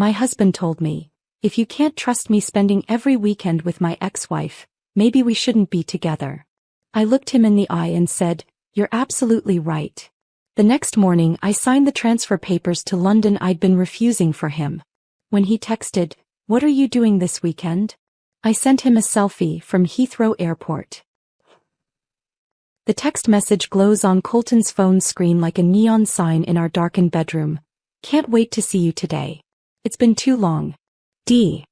My husband told me, if you can't trust me spending every weekend with my ex-wife, maybe we shouldn't be together. I looked him in the eye and said, you're absolutely right. The next morning I signed the transfer papers to London I'd been refusing for him. When he texted, what are you doing this weekend? I sent him a selfie from Heathrow Airport. The text message glows on Colton's phone screen like a neon sign in our darkened bedroom. Can't wait to see you today. It's been too long. D.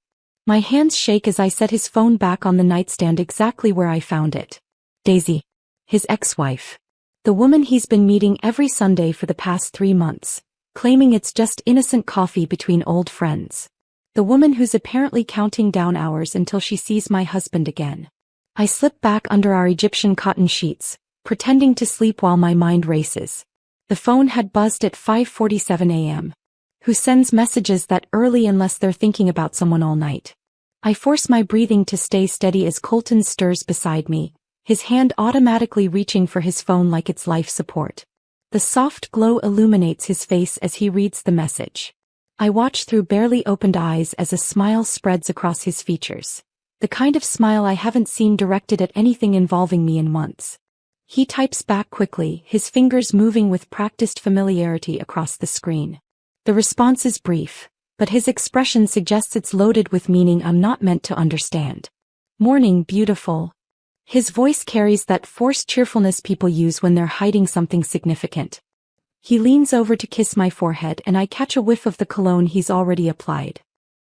My hands shake as I set his phone back on the nightstand exactly where I found it. Daisy. His ex-wife. The woman he's been meeting every Sunday for the past 3 months, claiming it's just innocent coffee between old friends. The woman who's apparently counting down hours until she sees my husband again. I slip back under our Egyptian cotton sheets, pretending to sleep while my mind races. The phone had buzzed at 5:47 a.m. Who sends messages that early unless they're thinking about someone all night? I force my breathing to stay steady as Colton stirs beside me, his hand automatically reaching for his phone like it's life support. The soft glow illuminates his face as he reads the message. I watch through barely opened eyes as a smile spreads across his features. The kind of smile I haven't seen directed at anything involving me in months. He types back quickly, his fingers moving with practiced familiarity across the screen. The response is brief, but his expression suggests it's loaded with meaning I'm not meant to understand. Morning, beautiful. His voice carries that forced cheerfulness people use when they're hiding something significant. He leans over to kiss my forehead and I catch a whiff of the cologne he's already applied.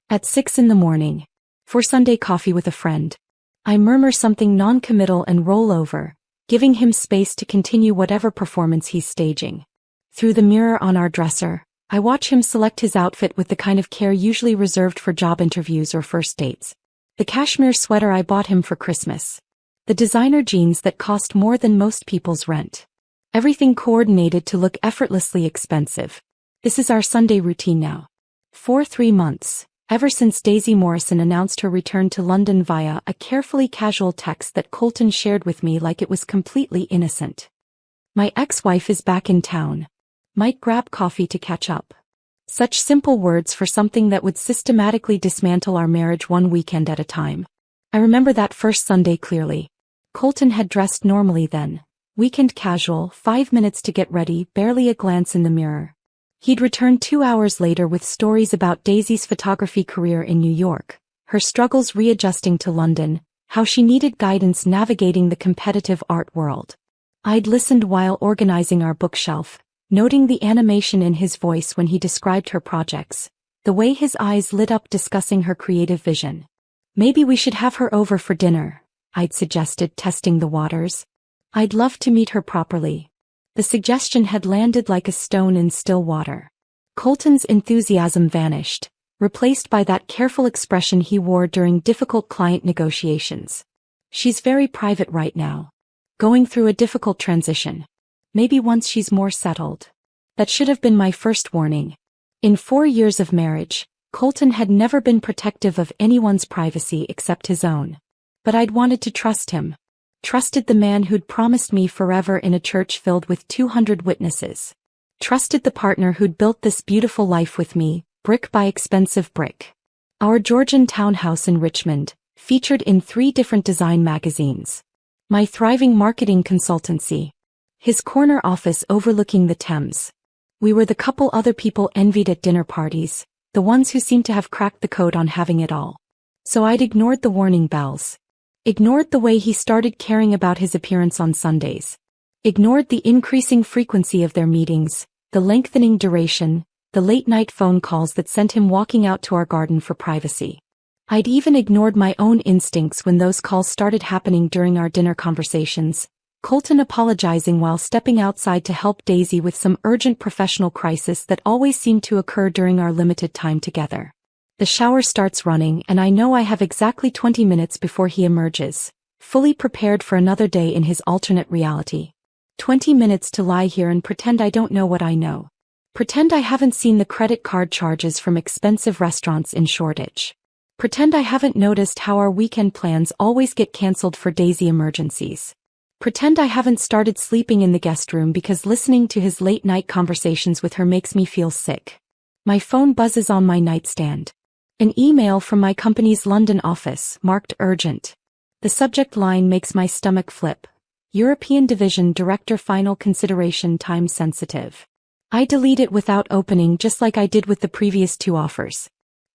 At 6 a.m, for Sunday coffee with a friend. I murmur something non-committal and roll over, giving him space to continue whatever performance he's staging. Through the mirror on our dresser, I watch him select his outfit with the kind of care usually reserved for job interviews or first dates. The cashmere sweater I bought him for Christmas. The designer jeans that cost more than most people's rent. Everything coordinated to look effortlessly expensive. This is our Sunday routine now. For 3 months, ever since Daisy Morrison announced her return to London via a carefully casual text that Colton shared with me like it was completely innocent. My ex-wife is back in town. Might grab coffee to catch up. Such simple words for something that would systematically dismantle our marriage one weekend at a time. I remember that first Sunday clearly. Colton had dressed normally then. Weekend casual, 5 minutes to get ready, barely a glance in the mirror. He'd returned 2 hours later with stories about Daisy's photography career in New York, her struggles readjusting to London, how she needed guidance navigating the competitive art world. I'd listened while organizing our bookshelf, noting the animation in his voice when he described her projects, the way his eyes lit up discussing her creative vision. Maybe we should have her over for dinner, I'd suggested, testing the waters. I'd love to meet her properly. The suggestion had landed like a stone in still water. Colton's enthusiasm vanished, replaced by that careful expression he wore during difficult client negotiations. She's very private right now. Going through a difficult transition. Maybe once she's more settled. That should have been my first warning. In 4 years of marriage, Colton had never been protective of anyone's privacy except his own. But I'd wanted to trust him. Trusted the man who'd promised me forever in a church filled with 200 witnesses. Trusted the partner who'd built this beautiful life with me, brick by expensive brick. Our Georgian townhouse in Richmond, featured in 3 different design magazines. My thriving marketing consultancy. His corner office overlooking the Thames. We were the couple other people envied at dinner parties, the ones who seemed to have cracked the code on having it all. So I'd ignored the warning bells. Ignored the way he started caring about his appearance on Sundays. Ignored the increasing frequency of their meetings, the lengthening duration, the late-night phone calls that sent him walking out to our garden for privacy. I'd even ignored my own instincts when those calls started happening during our dinner conversations, Colton apologizing while stepping outside to help Daisy with some urgent professional crisis that always seemed to occur during our limited time together. The shower starts running and I know I have exactly 20 minutes before he emerges, fully prepared for another day in his alternate reality. 20 minutes to lie here and pretend I don't know what I know. Pretend I haven't seen the credit card charges from expensive restaurants in Shoreditch. Pretend I haven't noticed how our weekend plans always get cancelled for Daisy emergencies. Pretend I haven't started sleeping in the guest room because listening to his late-night conversations with her makes me feel sick. My phone buzzes on my nightstand. An email from my company's London office, marked urgent. The subject line makes my stomach flip. European Division Director, final consideration, time sensitive. I delete it without opening, just like I did with the previous two offers.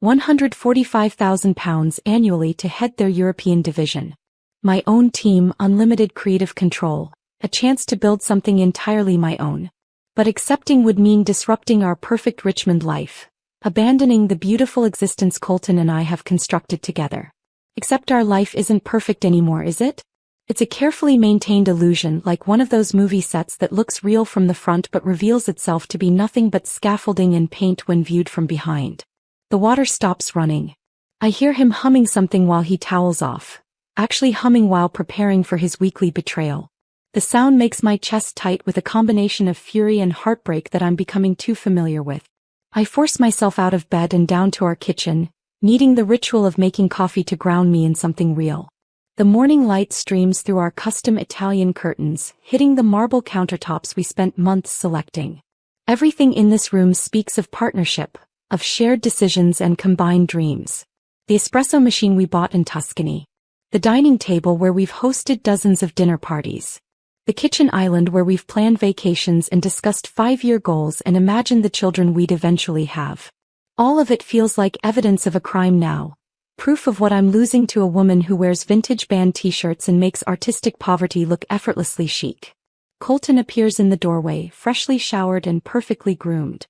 £145,000 annually to head their European division. My own team, unlimited creative control, a chance to build something entirely my own. But accepting would mean disrupting our perfect Richmond life, abandoning the beautiful existence Colton and I have constructed together. Except our life isn't perfect anymore, is it? It's a carefully maintained illusion, like one of those movie sets that looks real from the front but reveals itself to be nothing but scaffolding and paint when viewed from behind. The water stops running. I hear him humming something while he towels off, actually humming while preparing for his weekly betrayal. The sound makes my chest tight with a combination of fury and heartbreak that I'm becoming too familiar with. I force myself out of bed and down to our kitchen, needing the ritual of making coffee to ground me in something real. The morning light streams through our custom Italian curtains, hitting the marble countertops we spent months selecting. Everything in this room speaks of partnership, of shared decisions and combined dreams. The espresso machine we bought in Tuscany. The dining table where we've hosted dozens of dinner parties. The kitchen island where we've planned vacations and discussed 5-year goals and imagined the children we'd eventually have. All of it feels like evidence of a crime now. Proof of what I'm losing to a woman who wears vintage band t-shirts and makes artistic poverty look effortlessly chic. Colton appears in the doorway, freshly showered and perfectly groomed.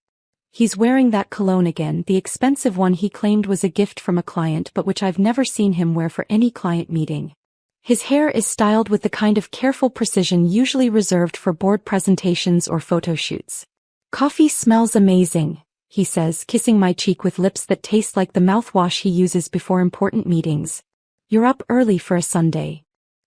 He's wearing that cologne again, the expensive one he claimed was a gift from a client but which I've never seen him wear for any client meeting. His hair is styled with the kind of careful precision usually reserved for board presentations or photo shoots. Coffee smells amazing, he says, kissing my cheek with lips that taste like the mouthwash he uses before important meetings. You're up early for a Sunday.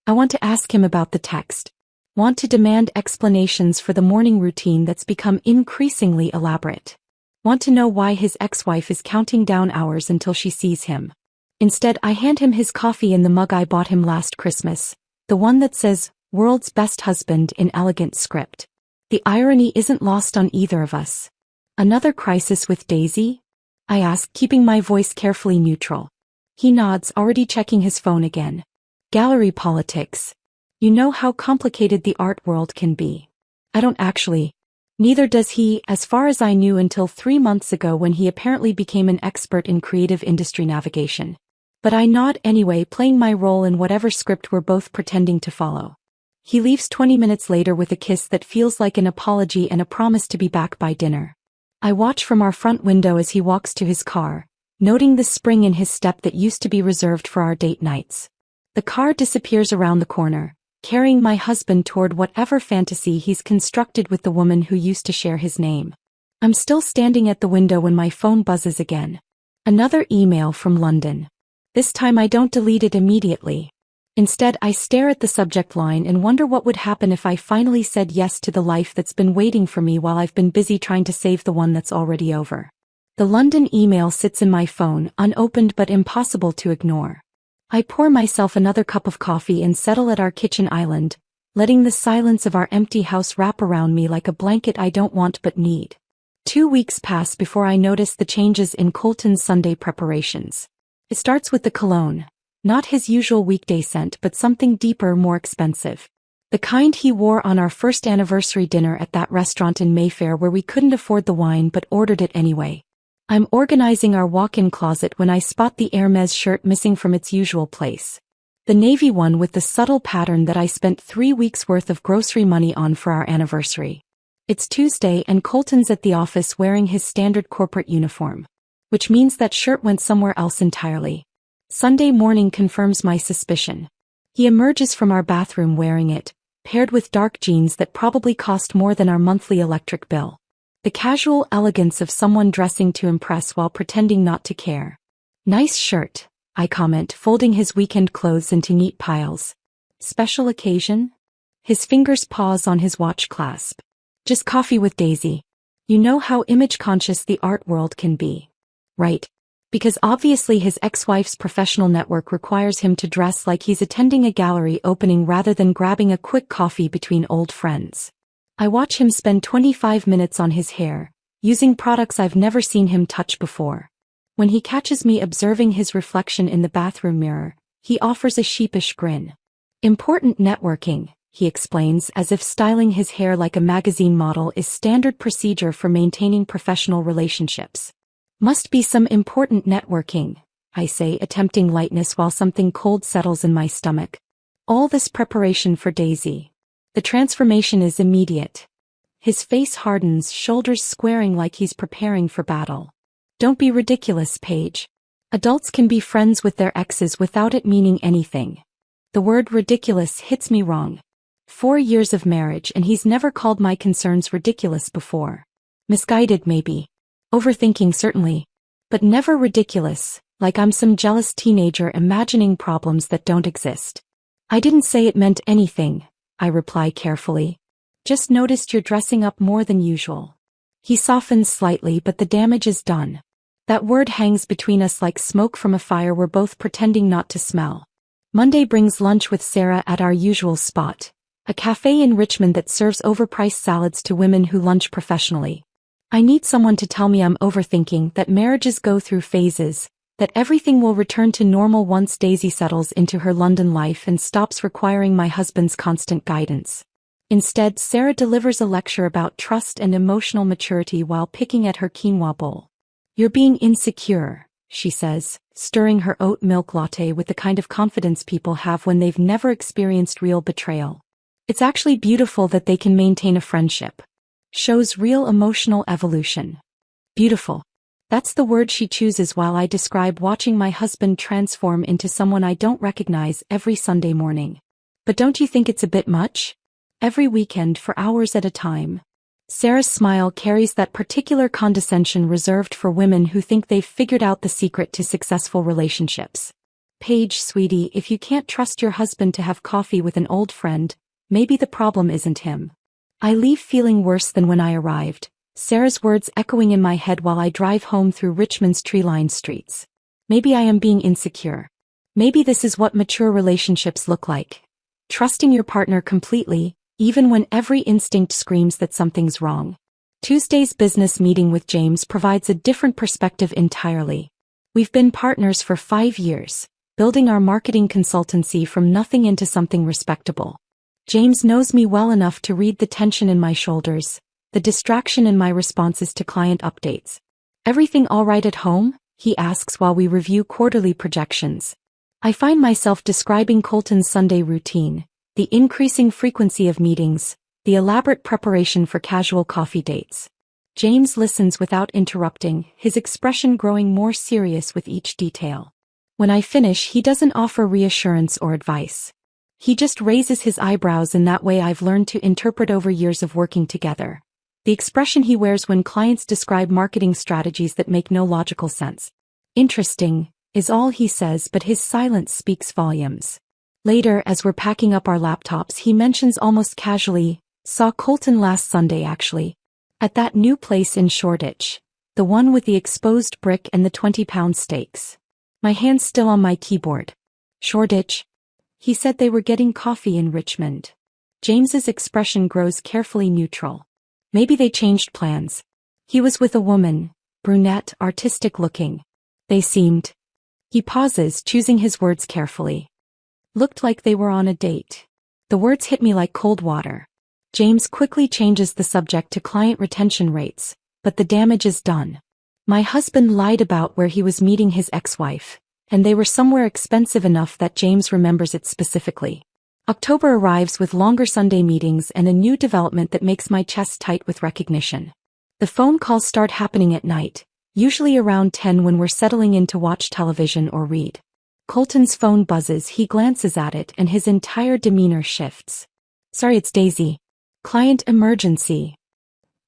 I want to ask him about the text. Want to demand explanations for the morning routine that's become increasingly elaborate. Want to know why his ex-wife is counting down hours until she sees him. Instead, I hand him his coffee in the mug I bought him last Christmas, the one that says, "World's Best Husband" in elegant script. The irony isn't lost on either of us. Another crisis with Daisy? I ask, keeping my voice carefully neutral. He nods, already checking his phone again. Gallery politics. You know how complicated the art world can be. I don't actually. Neither does he, as far as I knew until 3 months ago when he apparently became an expert in creative industry navigation. But I nod anyway, playing my role in whatever script we're both pretending to follow. He leaves 20 minutes later with a kiss that feels like an apology and a promise to be back by dinner. I watch from our front window as he walks to his car, noting the spring in his step that used to be reserved for our date nights. The car disappears around the corner, carrying my husband toward whatever fantasy he's constructed with the woman who used to share his name. I'm still standing at the window when my phone buzzes again. Another email from London. This time I don't delete it immediately. Instead, I stare at the subject line and wonder what would happen if I finally said yes to the life that's been waiting for me while I've been busy trying to save the one that's already over. The London email sits in my phone, unopened but impossible to ignore. I pour myself another cup of coffee and settle at our kitchen island, letting the silence of our empty house wrap around me like a blanket I don't want but need. 2 weeks pass before I notice the changes in Colton's Sunday preparations. It starts with the cologne. Not his usual weekday scent but something deeper, more expensive. The kind he wore on our first anniversary dinner at that restaurant in Mayfair where we couldn't afford the wine but ordered it anyway. I'm organizing our walk-in closet when I spot the Hermes shirt missing from its usual place. The navy one with the subtle pattern that I spent 3 weeks' worth of grocery money on for our anniversary. It's Tuesday and Colton's at the office wearing his standard corporate uniform. Which means that shirt went somewhere else entirely. Sunday morning confirms my suspicion. He emerges from our bathroom wearing it, paired with dark jeans that probably cost more than our monthly electric bill. The casual elegance of someone dressing to impress while pretending not to care. Nice shirt, I comment, folding his weekend clothes into neat piles. Special occasion? His fingers pause on his watch clasp. Just coffee with Daisy. You know how image-conscious the art world can be. Right. Because obviously his ex-wife's professional network requires him to dress like he's attending a gallery opening rather than grabbing a quick coffee between old friends. I watch him spend 25 minutes on his hair, using products I've never seen him touch before. When he catches me observing his reflection in the bathroom mirror, he offers a sheepish grin. Important networking, he explains, as if styling his hair like a magazine model is standard procedure for maintaining professional relationships. Must be some important networking, I say, attempting lightness while something cold settles in my stomach. All this preparation for Daisy. The transformation is immediate. His face hardens, shoulders squaring like he's preparing for battle. Don't be ridiculous, Paige. Adults can be friends with their exes without it meaning anything. The word ridiculous hits me wrong. 4 years of marriage and he's never called my concerns ridiculous before. Misguided maybe. Overthinking certainly. But never ridiculous, like I'm some jealous teenager imagining problems that don't exist. I didn't say it meant anything, I reply carefully. Just noticed you're dressing up more than usual. He softens slightly, but the damage is done. That word hangs between us like smoke from a fire we're both pretending not to smell. Monday brings lunch with Sarah at our usual spot, a cafe in Richmond that serves overpriced salads to women who lunch professionally. I need someone to tell me I'm overthinking, that marriages go through phases, that everything will return to normal once Daisy settles into her London life and stops requiring my husband's constant guidance. Instead, Sarah delivers a lecture about trust and emotional maturity while picking at her quinoa bowl. You're being insecure, she says, stirring her oat milk latte with the kind of confidence people have when they've never experienced real betrayal. It's actually beautiful that they can maintain a friendship. Shows real emotional evolution. Beautiful. That's the word she chooses while I describe watching my husband transform into someone I don't recognize every Sunday morning. But don't you think it's a bit much? Every weekend for hours at a time. Sarah's smile carries that particular condescension reserved for women who think they've figured out the secret to successful relationships. Paige, sweetie, if you can't trust your husband to have coffee with an old friend, maybe the problem isn't him. I leave feeling worse than when I arrived, Sarah's words echoing in my head while I drive home through Richmond's tree-lined streets. Maybe I am being insecure. Maybe this is what mature relationships look like. Trusting your partner completely, even when every instinct screams that something's wrong. Tuesday's business meeting with James provides a different perspective entirely. We've been partners for 5 years, building our marketing consultancy from nothing into something respectable. James knows me well enough to read the tension in my shoulders, the distraction in my responses to client updates. Everything all right at home? He asks while we review quarterly projections. I find myself describing Colton's Sunday routine, the increasing frequency of meetings, the elaborate preparation for casual coffee dates. James listens without interrupting, his expression growing more serious with each detail. When I finish, he doesn't offer reassurance or advice. He just raises his eyebrows in that way I've learned to interpret over years of working together. The expression he wears when clients describe marketing strategies that make no logical sense. Interesting, is all he says, but his silence speaks volumes. Later, as we're packing up our laptops, he mentions almost casually, saw Colton last Sunday actually. At that new place in Shoreditch. The one with the exposed brick and the 20-pound steaks. My hand's still on my keyboard. Shoreditch? He said they were getting coffee in Richmond. James's expression grows carefully neutral. Maybe they changed plans. He was with a woman, brunette, artistic looking. They seemed. He pauses, choosing his words carefully. Looked like they were on a date. The words hit me like cold water. James quickly changes the subject to client retention rates, but the damage is done. My husband lied about where he was meeting his ex-wife, and they were somewhere expensive enough that James remembers it specifically. October arrives with longer Sunday meetings and a new development that makes my chest tight with recognition. The phone calls start happening at night, usually around 10 when we're settling in to watch television or read. Colton's phone buzzes, he glances at it and his entire demeanor shifts. Sorry, it's Daisy. Client emergency.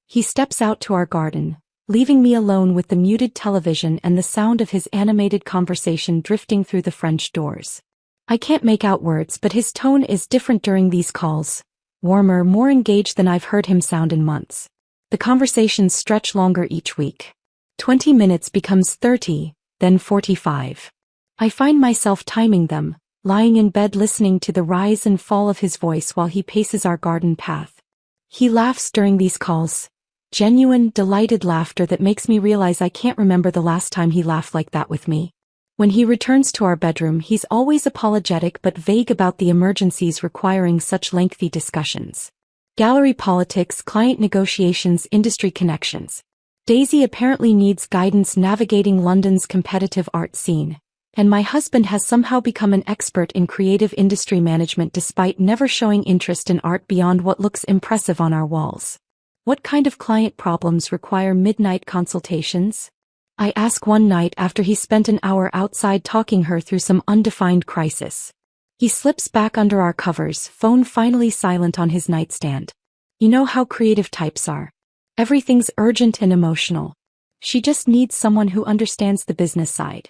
He steps out to our garden, leaving me alone with the muted television and the sound of his animated conversation drifting through the French doors. I can't make out words, but his tone is different during these calls. Warmer, more engaged than I've heard him sound in months. The conversations stretch longer each week. 20 minutes becomes 30, then 45. I find myself timing them, lying in bed listening to the rise and fall of his voice while he paces our garden path. He laughs during these calls, Genuine, delighted laughter that makes me realize I can't remember the last time he laughed like that with me. When he returns to our bedroom, he's always apologetic but vague about the emergencies requiring such lengthy discussions. Gallery politics, client negotiations, industry connections. Daisy apparently needs guidance navigating London's competitive art scene, and my husband has somehow become an expert in creative industry management despite never showing interest in art beyond what looks impressive on our walls. What kind of client problems require midnight consultations? I ask one night after he spent an hour outside talking her through some undefined crisis. He slips back under our covers, phone finally silent on his nightstand. You know how creative types are. Everything's urgent and emotional. She just needs someone who understands the business side.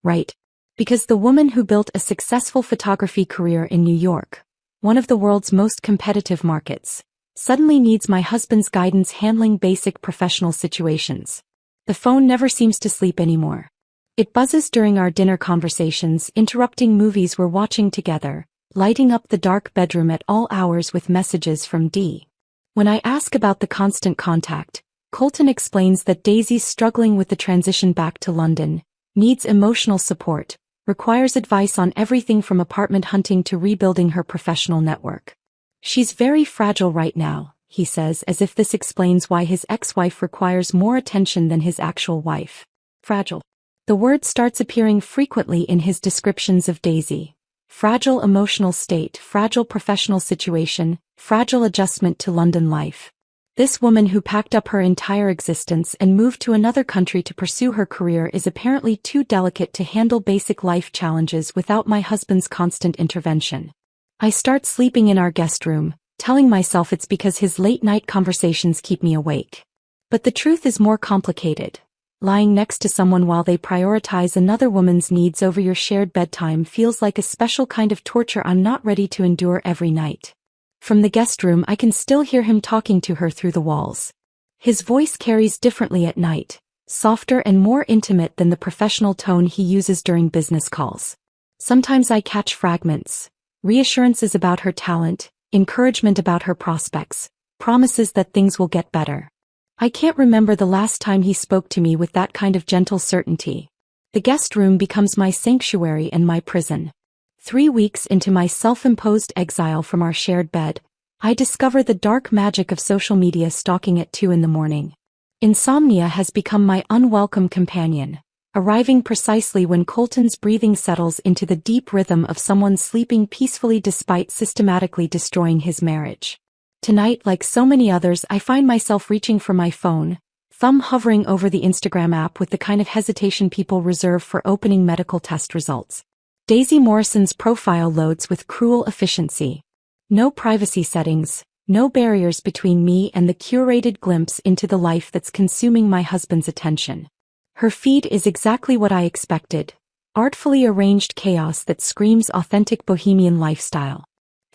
Right. Because the woman who built a successful photography career in New York, one of the world's most competitive markets, suddenly needs my husband's guidance handling basic professional situations. The phone never seems to sleep anymore. It buzzes during our dinner conversations, interrupting movies we're watching together, lighting up the dark bedroom at all hours with messages from D. When I ask about the constant contact, Colton explains that Daisy's struggling with the transition back to London, needs emotional support, requires advice on everything from apartment hunting to rebuilding her professional network. She's very fragile right now, he says, as if this explains why his ex-wife requires more attention than his actual wife. Fragile. The word starts appearing frequently in his descriptions of Daisy. Fragile emotional state, fragile professional situation, fragile adjustment to London life. This woman who packed up her entire existence and moved to another country to pursue her career is apparently too delicate to handle basic life challenges without my husband's constant intervention. I start sleeping in our guest room, telling myself it's because his late-night conversations keep me awake. But the truth is more complicated. Lying next to someone while they prioritize another woman's needs over your shared bedtime feels like a special kind of torture I'm not ready to endure every night. From the guest room I can still hear him talking to her through the walls. His voice carries differently at night, softer and more intimate than the professional tone he uses during business calls. Sometimes I catch fragments. Reassurances about her talent, encouragement about her prospects, promises that things will get better. I can't remember the last time he spoke to me with that kind of gentle certainty. The guest room becomes my sanctuary and my prison. 3 weeks into my self-imposed exile from our shared bed, I discover the dark magic of social media stalking at 2 a.m. Insomnia has become my unwelcome companion, arriving precisely when Colton's breathing settles into the deep rhythm of someone sleeping peacefully despite systematically destroying his marriage. Tonight, like so many others, I find myself reaching for my phone, thumb hovering over the Instagram app with the kind of hesitation people reserve for opening medical test results. Daisy Morrison's profile loads with cruel efficiency. No privacy settings, no barriers between me and the curated glimpse into the life that's consuming my husband's attention. Her feed is exactly what I expected. Artfully arranged chaos that screams authentic bohemian lifestyle.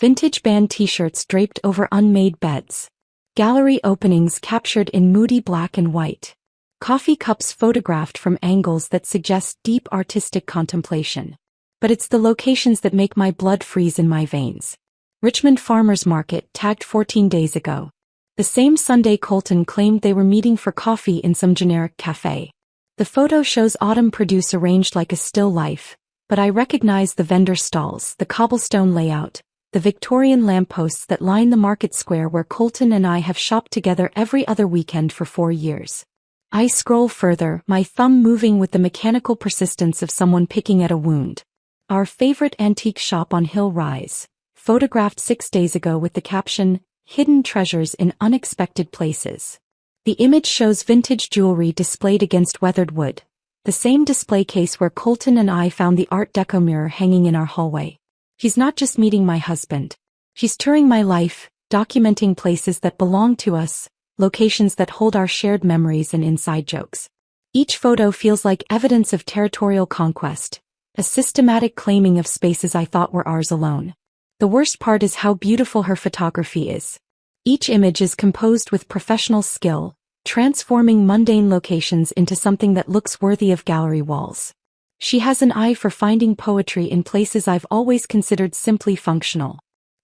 Vintage band t-shirts draped over unmade beds. Gallery openings captured in moody black and white. Coffee cups photographed from angles that suggest deep artistic contemplation. But it's the locations that make my blood freeze in my veins. Richmond Farmers Market, tagged 14 days ago. The same Sunday Colton claimed they were meeting for coffee in some generic cafe. The photo shows autumn produce arranged like a still life, but I recognize the vendor stalls, the cobblestone layout, the Victorian lampposts that line the market square where Colton and I have shopped together every other weekend for 4 years. I scroll further, my thumb moving with the mechanical persistence of someone picking at a wound. Our favorite antique shop on Hill Rise, photographed 6 days ago with the caption, "Hidden treasures in unexpected places." The image shows vintage jewelry displayed against weathered wood, the same display case where Colton and I found the Art Deco mirror hanging in our hallway. He's not just meeting my husband. He's touring my life, documenting places that belong to us, locations that hold our shared memories and inside jokes. Each photo feels like evidence of territorial conquest, a systematic claiming of spaces I thought were ours alone. The worst part is how beautiful her photography is. Each image is composed with professional skill, transforming mundane locations into something that looks worthy of gallery walls. She has an eye for finding poetry in places I've always considered simply functional.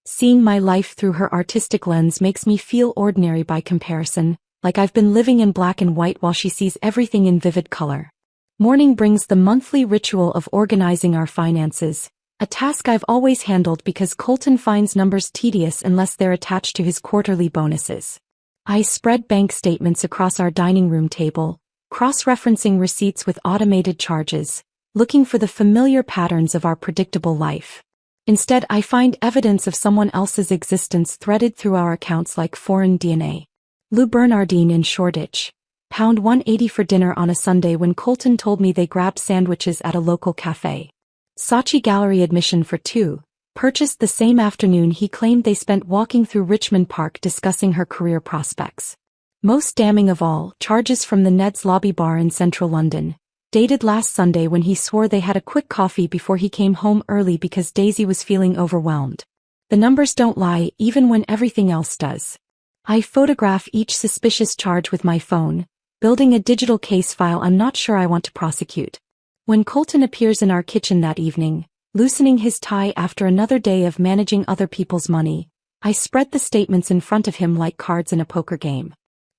Seeing my life through her artistic lens makes me feel ordinary by comparison, like I've been living in black and white while she sees everything in vivid color. Morning brings the monthly ritual of organizing our finances, a task I've always handled because Colton finds numbers tedious unless they're attached to his quarterly bonuses. I spread bank statements across our dining room table, cross-referencing receipts with automated charges, looking for the familiar patterns of our predictable life. Instead, I find evidence of someone else's existence threaded through our accounts like foreign DNA. Lou Bernardine in Shoreditch. Pound 180 for dinner on a Sunday when Colton told me they grabbed sandwiches at a local cafe. Saatchi Gallery admission for two, purchased the same afternoon he claimed they spent walking through Richmond Park discussing her career prospects. Most damning of all, charges from the Ned's Lobby Bar in central London, dated last Sunday when he swore they had a quick coffee before he came home early because Daisy was feeling overwhelmed. The numbers don't lie even when everything else does. I photograph each suspicious charge with my phone, building a digital case file I'm not sure I want to prosecute. When Colton appears in our kitchen that evening, loosening his tie after another day of managing other people's money, I spread the statements in front of him like cards in a poker game.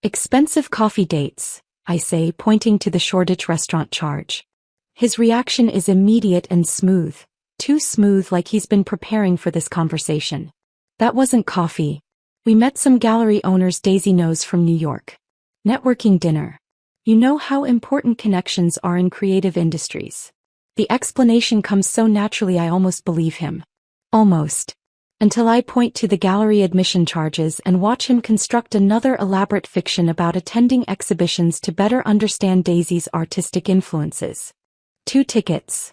Expensive coffee dates, I say, pointing to the Shoreditch restaurant charge. His reaction is immediate and smooth, too smooth like he's been preparing for this conversation. That wasn't coffee. We met some gallery owners Daisy knows from New York. Networking dinner. You know how important connections are in creative industries. The explanation comes so naturally I almost believe him. Almost. Until I point to the gallery admission charges and watch him construct another elaborate fiction about attending exhibitions to better understand Daisy's artistic influences. 2 tickets.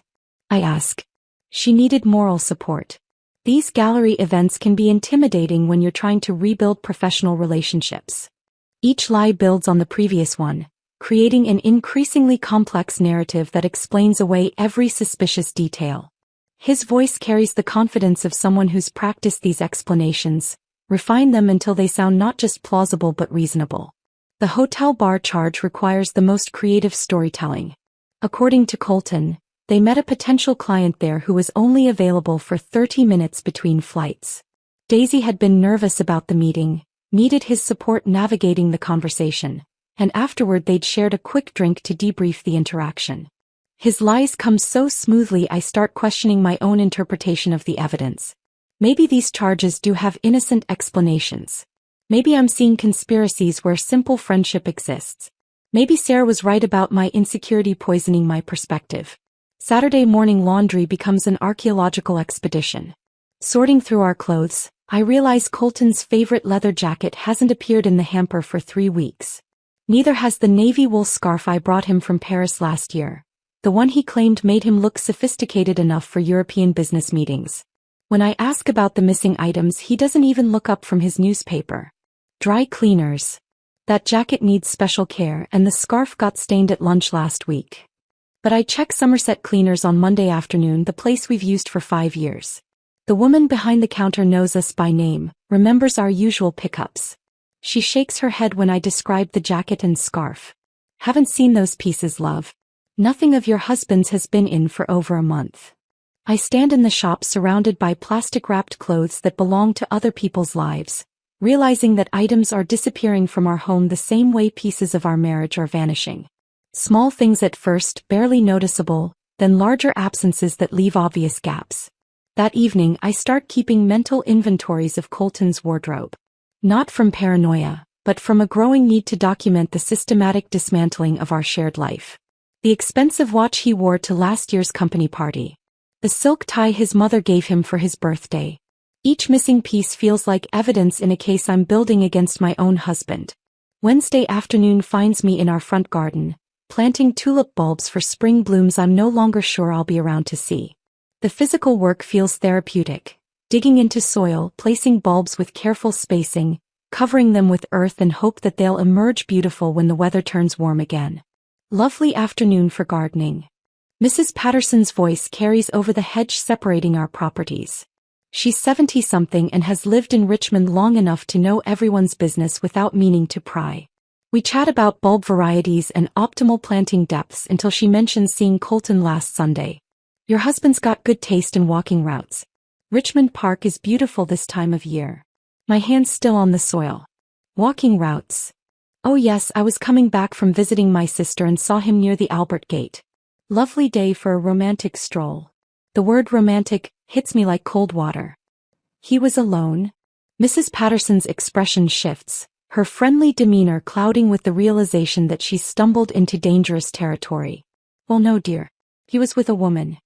I ask. She needed moral support. These gallery events can be intimidating when you're trying to rebuild professional relationships. Each lie builds on the previous one, creating an increasingly complex narrative that explains away every suspicious detail. His voice carries the confidence of someone who's practiced these explanations, refined them until they sound not just plausible but reasonable. The hotel bar charge requires the most creative storytelling. According to Colton, they met a potential client there who was only available for 30 minutes between flights. Daisy had been nervous about the meeting, needed his support navigating the conversation, and afterward they'd shared a quick drink to debrief the interaction. His lies come so smoothly I start questioning my own interpretation of the evidence. Maybe these charges do have innocent explanations. Maybe I'm seeing conspiracies where simple friendship exists. Maybe Sarah was right about my insecurity poisoning my perspective. Saturday morning laundry becomes an archaeological expedition. Sorting through our clothes, I realize Colton's favorite leather jacket hasn't appeared in the hamper for 3 weeks. Neither has the navy wool scarf I brought him from Paris last year, the one he claimed made him look sophisticated enough for European business meetings. When I ask about the missing items, he doesn't even look up from his newspaper. Dry cleaners. That jacket needs special care and the scarf got stained at lunch last week. But I check Somerset Cleaners on Monday afternoon, the place we've used for 5 years. The woman behind the counter knows us by name, remembers our usual pickups. She shakes her head when I describe the jacket and scarf. Haven't seen those pieces, love. Nothing of your husband's has been in for over a month. I stand in the shop surrounded by plastic-wrapped clothes that belong to other people's lives, realizing that items are disappearing from our home the same way pieces of our marriage are vanishing. Small things at first, barely noticeable, then larger absences that leave obvious gaps. That evening I start keeping mental inventories of Colton's wardrobe. Not from paranoia, but from a growing need to document the systematic dismantling of our shared life. The expensive watch he wore to last year's company party. The silk tie his mother gave him for his birthday. Each missing piece feels like evidence in a case I'm building against my own husband. Wednesday afternoon finds me in our front garden, planting tulip bulbs for spring blooms I'm no longer sure I'll be around to see. The physical work feels therapeutic, digging into soil, placing bulbs with careful spacing, covering them with earth and hope that they'll emerge beautiful when the weather turns warm again. Lovely afternoon for gardening. Mrs. Patterson's voice carries over the hedge separating our properties. She's 70-something and has lived in Richmond long enough to know everyone's business without meaning to pry. We chat about bulb varieties and optimal planting depths until she mentions seeing Colton last Sunday. Your husband's got good taste in walking routes. Richmond Park is beautiful this time of year. My hand's still on the soil. Walking routes. Oh yes, I was coming back from visiting my sister and saw him near the Albert Gate. Lovely day for a romantic stroll. The word romantic hits me like cold water. He was alone? Mrs. Patterson's expression shifts, her friendly demeanor clouding with the realization that she's stumbled into dangerous territory. Well no dear. He was with a woman.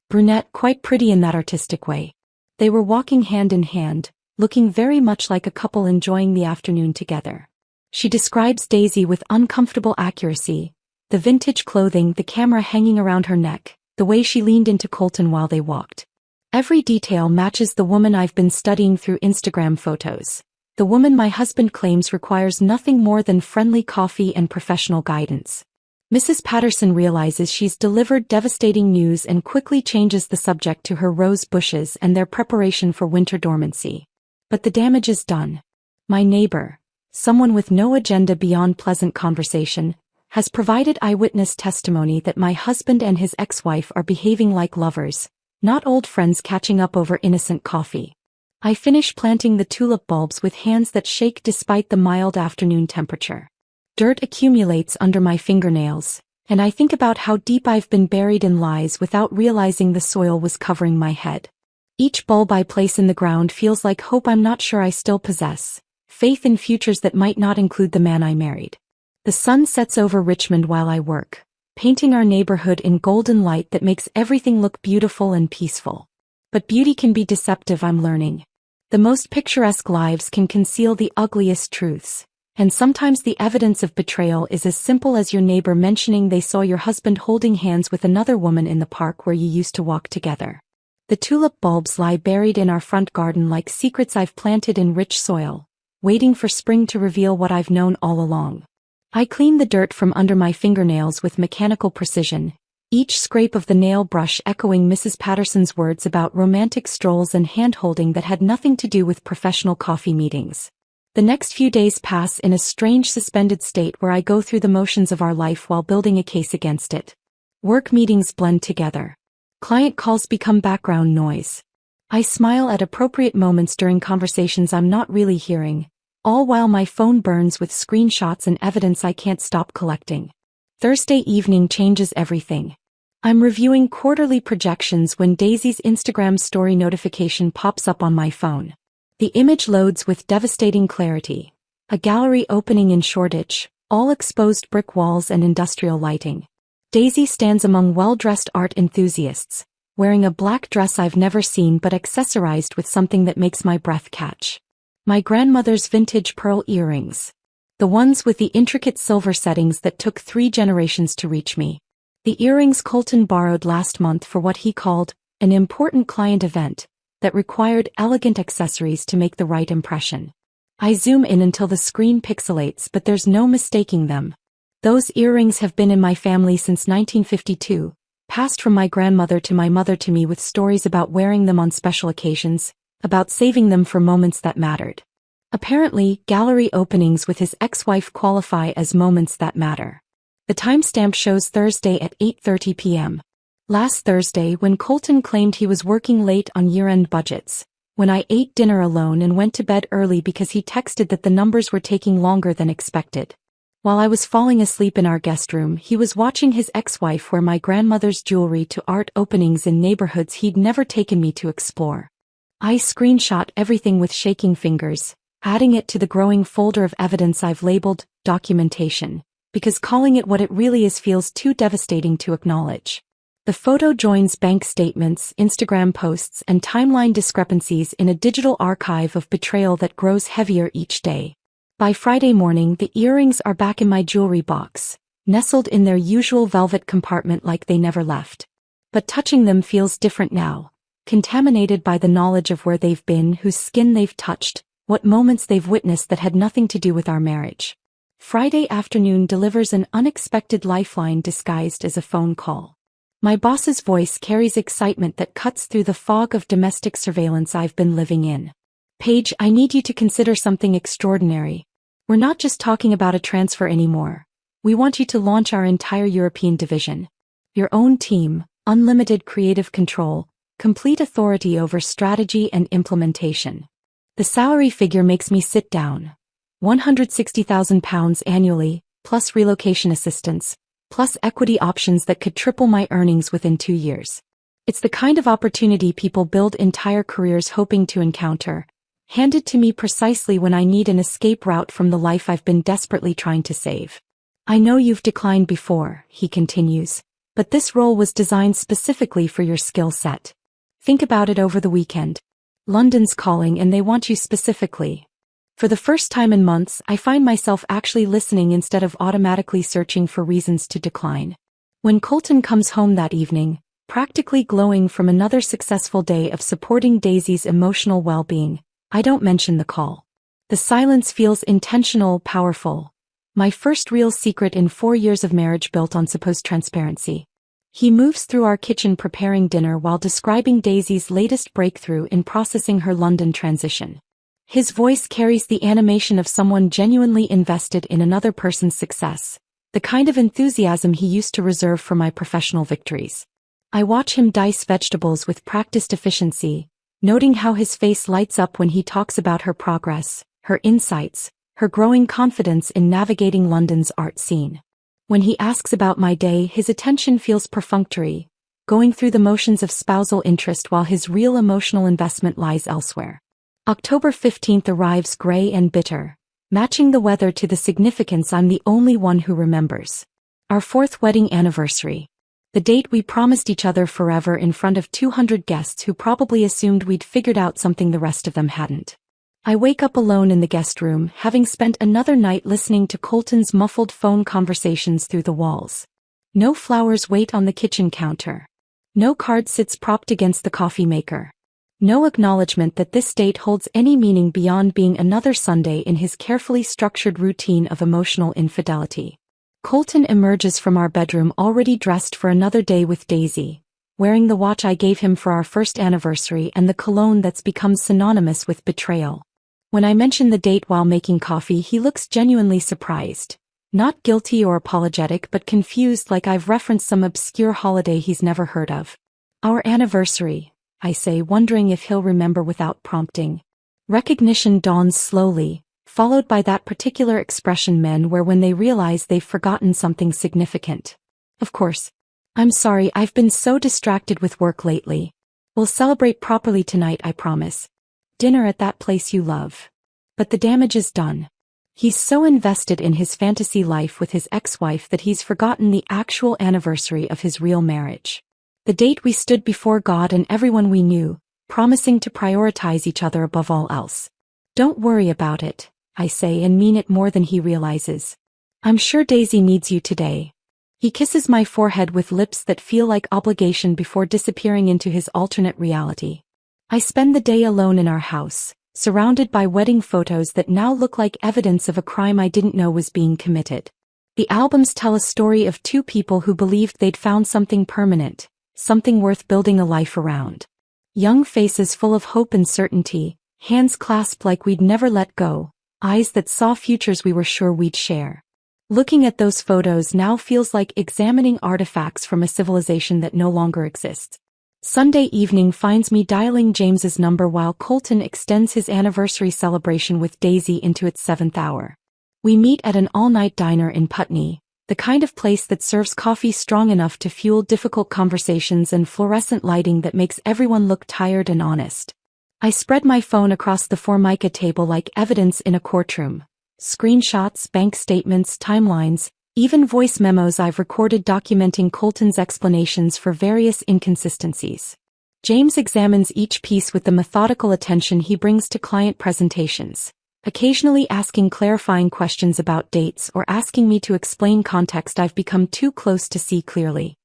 Brunette, quite pretty in that artistic way. They were walking hand in hand, looking very much like a couple enjoying the afternoon together. She describes Daisy with uncomfortable accuracy, the vintage clothing, the camera hanging around her neck, the way she leaned into Colton while they walked. Every detail matches the woman I've been studying through Instagram photos. The woman my husband claims requires nothing more than friendly coffee and professional guidance. Mrs. Patterson realizes she's delivered devastating news and quickly changes the subject to her rose bushes and their preparation for winter dormancy. But the damage is done. My neighbor, someone with no agenda beyond pleasant conversation, has provided eyewitness testimony that my husband and his ex-wife are behaving like lovers, not old friends catching up over innocent coffee. I finish planting the tulip bulbs with hands that shake despite the mild afternoon temperature. Dirt accumulates under my fingernails, and I think about how deep I've been buried in lies without realizing the soil was covering my head. Each bulb I place in the ground feels like hope I'm not sure I still possess, faith in futures that might not include the man I married. The sun sets over Richmond while I work, painting our neighborhood in golden light that makes everything look beautiful and peaceful. But beauty can be deceptive, I'm learning. The most picturesque lives can conceal the ugliest truths, and sometimes the evidence of betrayal is as simple as your neighbor mentioning they saw your husband holding hands with another woman in the park where you used to walk together. The tulip bulbs lie buried in our front garden like secrets I've planted in rich soil, waiting for spring to reveal what I've known all along. I clean the dirt from under my fingernails with mechanical precision, each scrape of the nail brush echoing Mrs. Patterson's words about romantic strolls and hand-holding that had nothing to do with professional coffee meetings. The next few days pass in a strange suspended state where I go through the motions of our life while building a case against it. Work meetings blend together. Client calls become background noise. I smile at appropriate moments during conversations I'm not really hearing, all while my phone burns with screenshots and evidence I can't stop collecting. Thursday evening changes everything. I'm reviewing quarterly projections when Daisy's Instagram story notification pops up on my phone. The image loads with devastating clarity. A gallery opening in Shoreditch, all exposed brick walls and industrial lighting. Daisy stands among well-dressed art enthusiasts, wearing a black dress I've never seen but accessorized with something that makes my breath catch. My grandmother's vintage pearl earrings. The ones with the intricate silver settings that took 3 generations to reach me. The earrings Colton borrowed last month for what he called an important client event that required elegant accessories to make the right impression. I zoom in until the screen pixelates, but there's no mistaking them. Those earrings have been in my family since 1952, passed from my grandmother to my mother to me with stories about wearing them on special occasions, about saving them for moments that mattered. Apparently, gallery openings with his ex-wife qualify as moments that matter. The timestamp shows Thursday at 8:30 p.m. Last Thursday, when Colton claimed he was working late on year-end budgets, when I ate dinner alone and went to bed early because he texted that the numbers were taking longer than expected. While I was falling asleep in our guest room, he was watching his ex-wife wear my grandmother's jewelry to art openings in neighborhoods he'd never taken me to explore. I screenshot everything with shaking fingers, adding it to the growing folder of evidence I've labeled documentation, because calling it what it really is feels too devastating to acknowledge. The photo joins bank statements, Instagram posts, and timeline discrepancies in a digital archive of betrayal that grows heavier each day. By Friday morning, the earrings are back in my jewelry box, nestled in their usual velvet compartment like they never left. But touching them feels different now, contaminated by the knowledge of where they've been, whose skin they've touched, what moments they've witnessed that had nothing to do with our marriage. Friday afternoon delivers an unexpected lifeline disguised as a phone call. My boss's voice carries excitement that cuts through the fog of domestic surveillance I've been living in. Paige, I need you to consider something extraordinary. We're not just talking about a transfer anymore. We want you to launch our entire European division. Your own team, unlimited creative control, complete authority over strategy and implementation. The salary figure makes me sit down. £160,000 annually, plus relocation assistance, plus equity options that could triple my earnings within 2 years. It's the kind of opportunity people build entire careers hoping to encounter, handed to me precisely when I need an escape route from the life I've been desperately trying to save. I know you've declined before, he continues, but this role was designed specifically for your skill set. Think about it over the weekend. London's calling and they want you specifically. For the first time in months, I find myself actually listening instead of automatically searching for reasons to decline. When Colton comes home that evening, practically glowing from another successful day of supporting Daisy's emotional well-being, I don't mention the call. The silence feels intentional, powerful. My first real secret in 4 years of marriage built on supposed transparency. He moves through our kitchen preparing dinner while describing Daisy's latest breakthrough in processing her London transition. His voice carries the animation of someone genuinely invested in another person's success, the kind of enthusiasm he used to reserve for my professional victories. I watch him dice vegetables with practiced efficiency, noting how his face lights up when he talks about her progress, her insights, her growing confidence in navigating London's art scene. When he asks about my day, his attention feels perfunctory, going through the motions of spousal interest while his real emotional investment lies elsewhere. October 15th arrives gray and bitter, matching the weather to the significance I'm the only one who remembers. Our 4th wedding anniversary. The date we promised each other forever in front of 200 guests who probably assumed we'd figured out something the rest of them hadn't. I wake up alone in the guest room, having spent another night listening to Colton's muffled phone conversations through the walls. No flowers wait on the kitchen counter. No card sits propped against the coffee maker. No acknowledgement that this date holds any meaning beyond being another Sunday in his carefully structured routine of emotional infidelity. Colton emerges from our bedroom already dressed for another day with Daisy, wearing the watch I gave him for our first anniversary and the cologne that's become synonymous with betrayal. When I mention the date while making coffee, he looks genuinely surprised. Not guilty or apologetic, but confused, like I've referenced some obscure holiday he's never heard of. Our anniversary, I say, wondering if he'll remember without prompting. Recognition dawns slowly, followed by that particular expression men wear when they realize they've forgotten something significant. Of course. I'm sorry, I've been so distracted with work lately. We'll celebrate properly tonight, I promise. Dinner at that place you love. But the damage is done. He's so invested in his fantasy life with his ex-wife that he's forgotten the actual anniversary of his real marriage. The date we stood before God and everyone we knew, promising to prioritize each other above all else. Don't worry about it, I say, and mean it more than he realizes. I'm sure Daisy needs you today. He kisses my forehead with lips that feel like obligation before disappearing into his alternate reality. I spend the day alone in our house, surrounded by wedding photos that now look like evidence of a crime I didn't know was being committed. The albums tell a story of two people who believed they'd found something permanent, something worth building a life around. Young faces full of hope and certainty, hands clasped like we'd never let go, eyes that saw futures we were sure we'd share. Looking at those photos now feels like examining artifacts from a civilization that no longer exists. Sunday evening finds me dialing James's number while Colton extends his anniversary celebration with Daisy into its 7th hour. We meet at an all-night diner in Putney, the kind of place that serves coffee strong enough to fuel difficult conversations and fluorescent lighting that makes everyone look tired and honest. I spread my phone across the Formica table like evidence in a courtroom. Screenshots, bank statements, timelines, even voice memos I've recorded documenting Colton's explanations for various inconsistencies. James examines each piece with the methodical attention he brings to client presentations, occasionally asking clarifying questions about dates or asking me to explain context I've become too close to see clearly.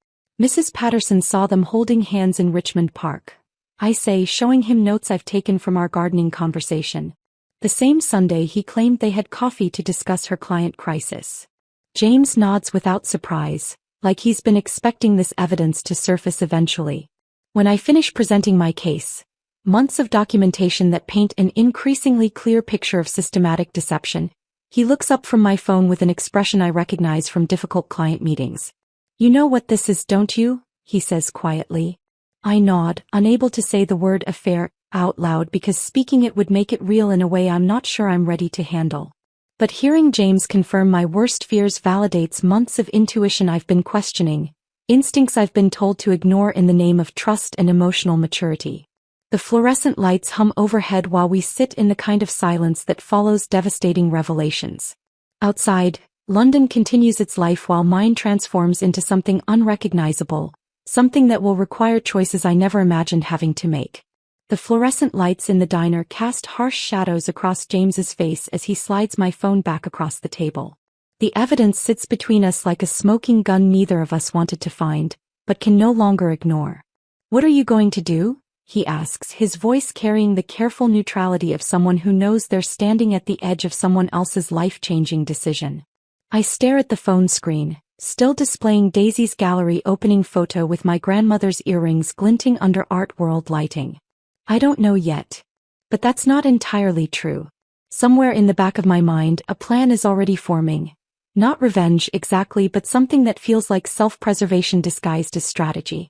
Mrs. Patterson saw them holding hands in Richmond Park, I say, showing him notes I've taken from our gardening conversation. The same Sunday he claimed they had coffee to discuss her client crisis. James nods without surprise, like he's been expecting this evidence to surface eventually. When I finish presenting my case, months of documentation that paint an increasingly clear picture of systematic deception, he looks up from my phone with an expression I recognize from difficult client meetings. "You know what this is, don't you?" he says quietly. I nod, unable to say the word affair out loud because speaking it would make it real in a way I'm not sure I'm ready to handle. But hearing James confirm my worst fears validates months of intuition I've been questioning, instincts I've been told to ignore in the name of trust and emotional maturity. The fluorescent lights hum overhead while we sit in the kind of silence that follows devastating revelations. Outside, London continues its life while mine transforms into something unrecognizable, something that will require choices I never imagined having to make. The fluorescent lights in the diner cast harsh shadows across James's face as he slides my phone back across the table. The evidence sits between us like a smoking gun neither of us wanted to find, but can no longer ignore. "What are you going to do?" he asks, his voice carrying the careful neutrality of someone who knows they're standing at the edge of someone else's life-changing decision. I stare at the phone screen, still displaying Daisy's gallery opening photo with my grandmother's earrings glinting under art world lighting. I don't know yet. But that's not entirely true. Somewhere in the back of my mind, a plan is already forming. Not revenge exactly, but something that feels like self-preservation disguised as strategy.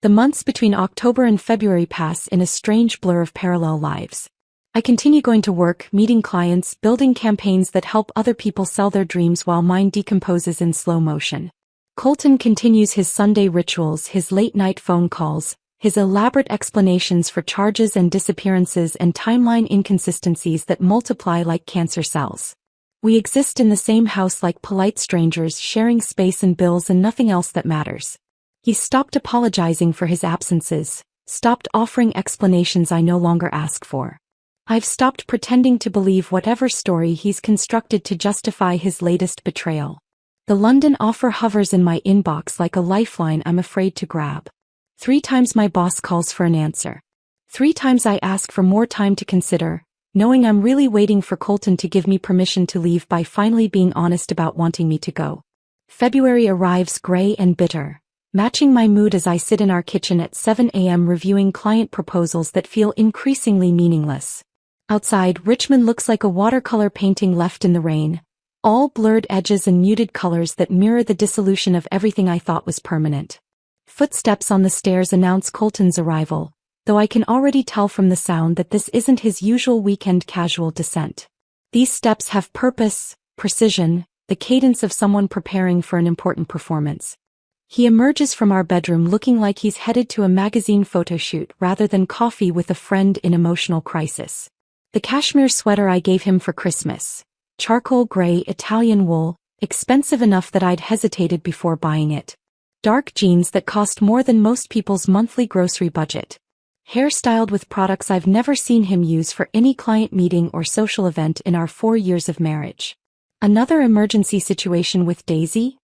The months between October and February pass in a strange blur of parallel lives. I continue going to work, meeting clients, building campaigns that help other people sell their dreams while mine decomposes in slow motion. Colton continues his Sunday rituals, his late-night phone calls, his elaborate explanations for charges and disappearances and timeline inconsistencies that multiply like cancer cells. We exist in the same house like polite strangers, sharing space and bills and nothing else that matters. He stopped apologizing for his absences, stopped offering explanations I no longer ask for. I've stopped pretending to believe whatever story he's constructed to justify his latest betrayal. The London offer hovers in my inbox like a lifeline I'm afraid to grab. 3 times my boss calls for an answer. 3 times I ask for more time to consider, knowing I'm really waiting for Colton to give me permission to leave by finally being honest about wanting me to go. February arrives gray and bitter, matching my mood as I sit in our kitchen at 7 a.m. reviewing client proposals that feel increasingly meaningless. Outside, Richmond looks like a watercolor painting left in the rain, all blurred edges and muted colors that mirror the dissolution of everything I thought was permanent. Footsteps on the stairs announce Colton's arrival, though I can already tell from the sound that this isn't his usual weekend casual descent. These steps have purpose, precision, the cadence of someone preparing for an important performance. He emerges from our bedroom looking like he's headed to a magazine photo shoot rather than coffee with a friend in emotional crisis. The cashmere sweater I gave him for Christmas, charcoal gray Italian wool, expensive enough that I'd hesitated before buying it. Dark jeans that cost more than most people's monthly grocery budget. Hair styled with products I've never seen him use for any client meeting or social event in our 4 years of marriage. Another emergency situation with Daisy?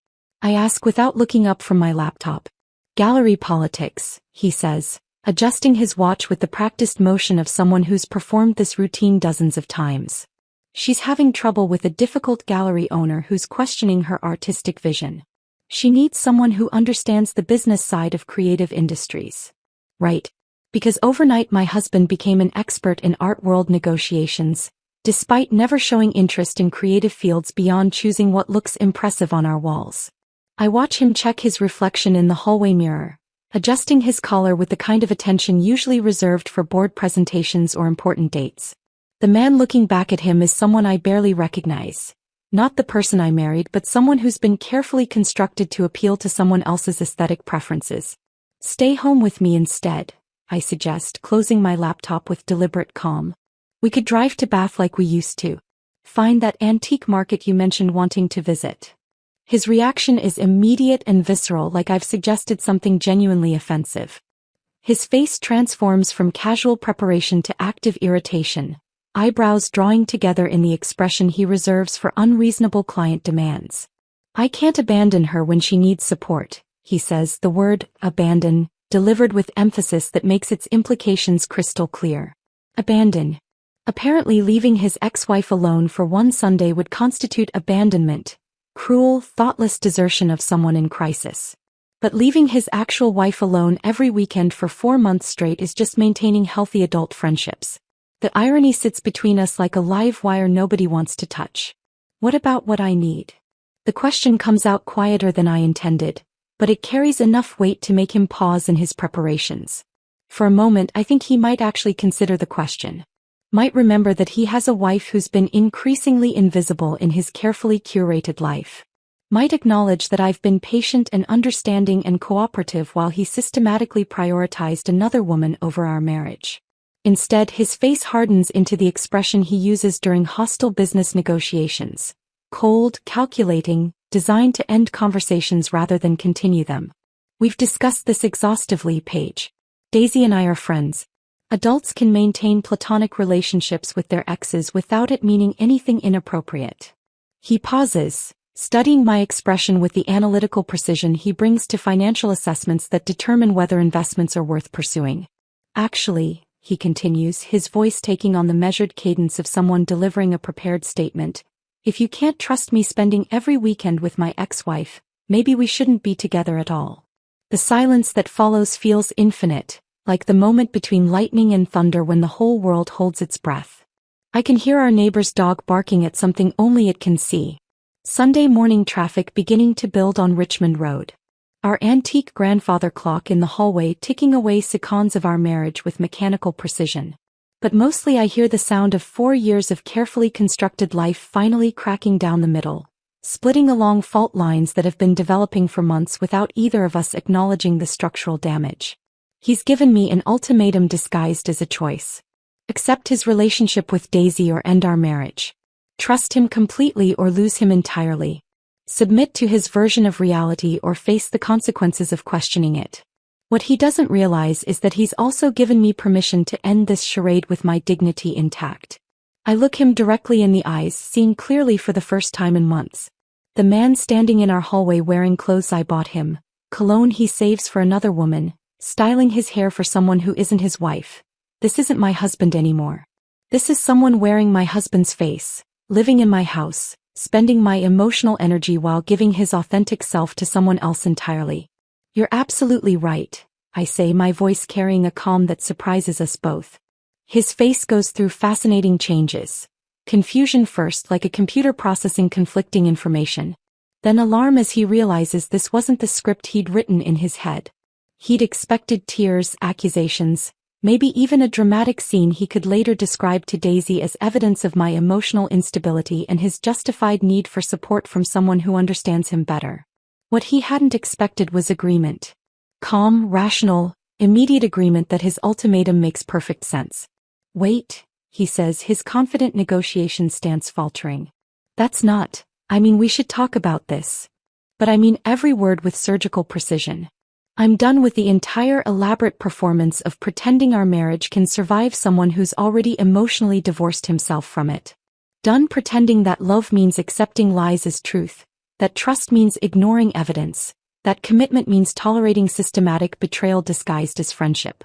I ask without looking up from my laptop. Gallery politics, he says, adjusting his watch with the practiced motion of someone who's performed this routine dozens of times. She's having trouble with a difficult gallery owner who's questioning her artistic vision. She needs someone who understands the business side of creative industries. Right. Because overnight my husband became an expert in art world negotiations, despite never showing interest in creative fields beyond choosing what looks impressive on our walls. I watch him check his reflection in the hallway mirror, adjusting his collar with the kind of attention usually reserved for board presentations or important dates. The man looking back at him is someone I barely recognize. Not the person I married, but someone who's been carefully constructed to appeal to someone else's aesthetic preferences. Stay home with me instead, I suggest, closing my laptop with deliberate calm. We could drive to Bath like we used to. Find that antique market you mentioned wanting to visit. His reaction is immediate and visceral, like I've suggested something genuinely offensive. His face transforms from casual preparation to active irritation, eyebrows drawing together in the expression he reserves for unreasonable client demands. I can't abandon her when she needs support, he says, the word abandon delivered with emphasis that makes its implications crystal clear. Abandon. Apparently leaving his ex-wife alone for one Sunday would constitute abandonment, cruel, thoughtless desertion of someone in crisis. But leaving his actual wife alone every weekend for 4 months straight is just maintaining healthy adult friendships. The irony sits between us like a live wire nobody wants to touch. What about what I need? The question comes out quieter than I intended, but it carries enough weight to make him pause in his preparations. For a moment I think he might actually consider the question. Might remember that he has a wife who's been increasingly invisible in his carefully curated life. Might acknowledge that I've been patient and understanding and cooperative while he systematically prioritized another woman over our marriage. Instead, his face hardens into the expression he uses during hostile business negotiations. Cold, calculating, designed to end conversations rather than continue them. We've discussed this exhaustively, Paige. Daisy and I are friends. Adults can maintain platonic relationships with their exes without it meaning anything inappropriate. He pauses, studying my expression with the analytical precision he brings to financial assessments that determine whether investments are worth pursuing. Actually, he continues, his voice taking on the measured cadence of someone delivering a prepared statement, if you can't trust me spending every weekend with my ex-wife, maybe we shouldn't be together at all. The silence that follows feels infinite, like the moment between lightning and thunder when the whole world holds its breath. I can hear our neighbor's dog barking at something only it can see. Sunday morning traffic beginning to build on Richmond Road. Our antique grandfather clock in the hallway ticking away seconds of our marriage with mechanical precision. But mostly I hear the sound of 4 years of carefully constructed life finally cracking down the middle, splitting along fault lines that have been developing for months without either of us acknowledging the structural damage. He's given me an ultimatum disguised as a choice. Accept his relationship with Daisy or end our marriage. Trust him completely or lose him entirely. Submit to his version of reality or face the consequences of questioning it. What he doesn't realize is that he's also given me permission to end this charade with my dignity intact. I look him directly in the eyes, seeing clearly for the first time in months. The man standing in our hallway wearing clothes I bought him, cologne he saves for another woman, styling his hair for someone who isn't his wife. This isn't my husband anymore. This is someone wearing my husband's face, living in my house, spending my emotional energy while giving his authentic self to someone else entirely. You're absolutely right, I say, my voice carrying a calm that surprises us both. His face goes through fascinating changes. Confusion first, like a computer processing conflicting information. Then alarm as he realizes this wasn't the script he'd written in his head. He'd expected tears, accusations, maybe even a dramatic scene he could later describe to Daisy as evidence of my emotional instability and his justified need for support from someone who understands him better. What he hadn't expected was agreement. Calm, rational, immediate agreement that his ultimatum makes perfect sense. Wait, he says, his confident negotiation stance faltering. That's not, I mean, we should talk about this. But I mean every word with surgical precision. I'm done with the entire elaborate performance of pretending our marriage can survive someone who's already emotionally divorced himself from it. Done pretending that love means accepting lies as truth, that trust means ignoring evidence, that commitment means tolerating systematic betrayal disguised as friendship.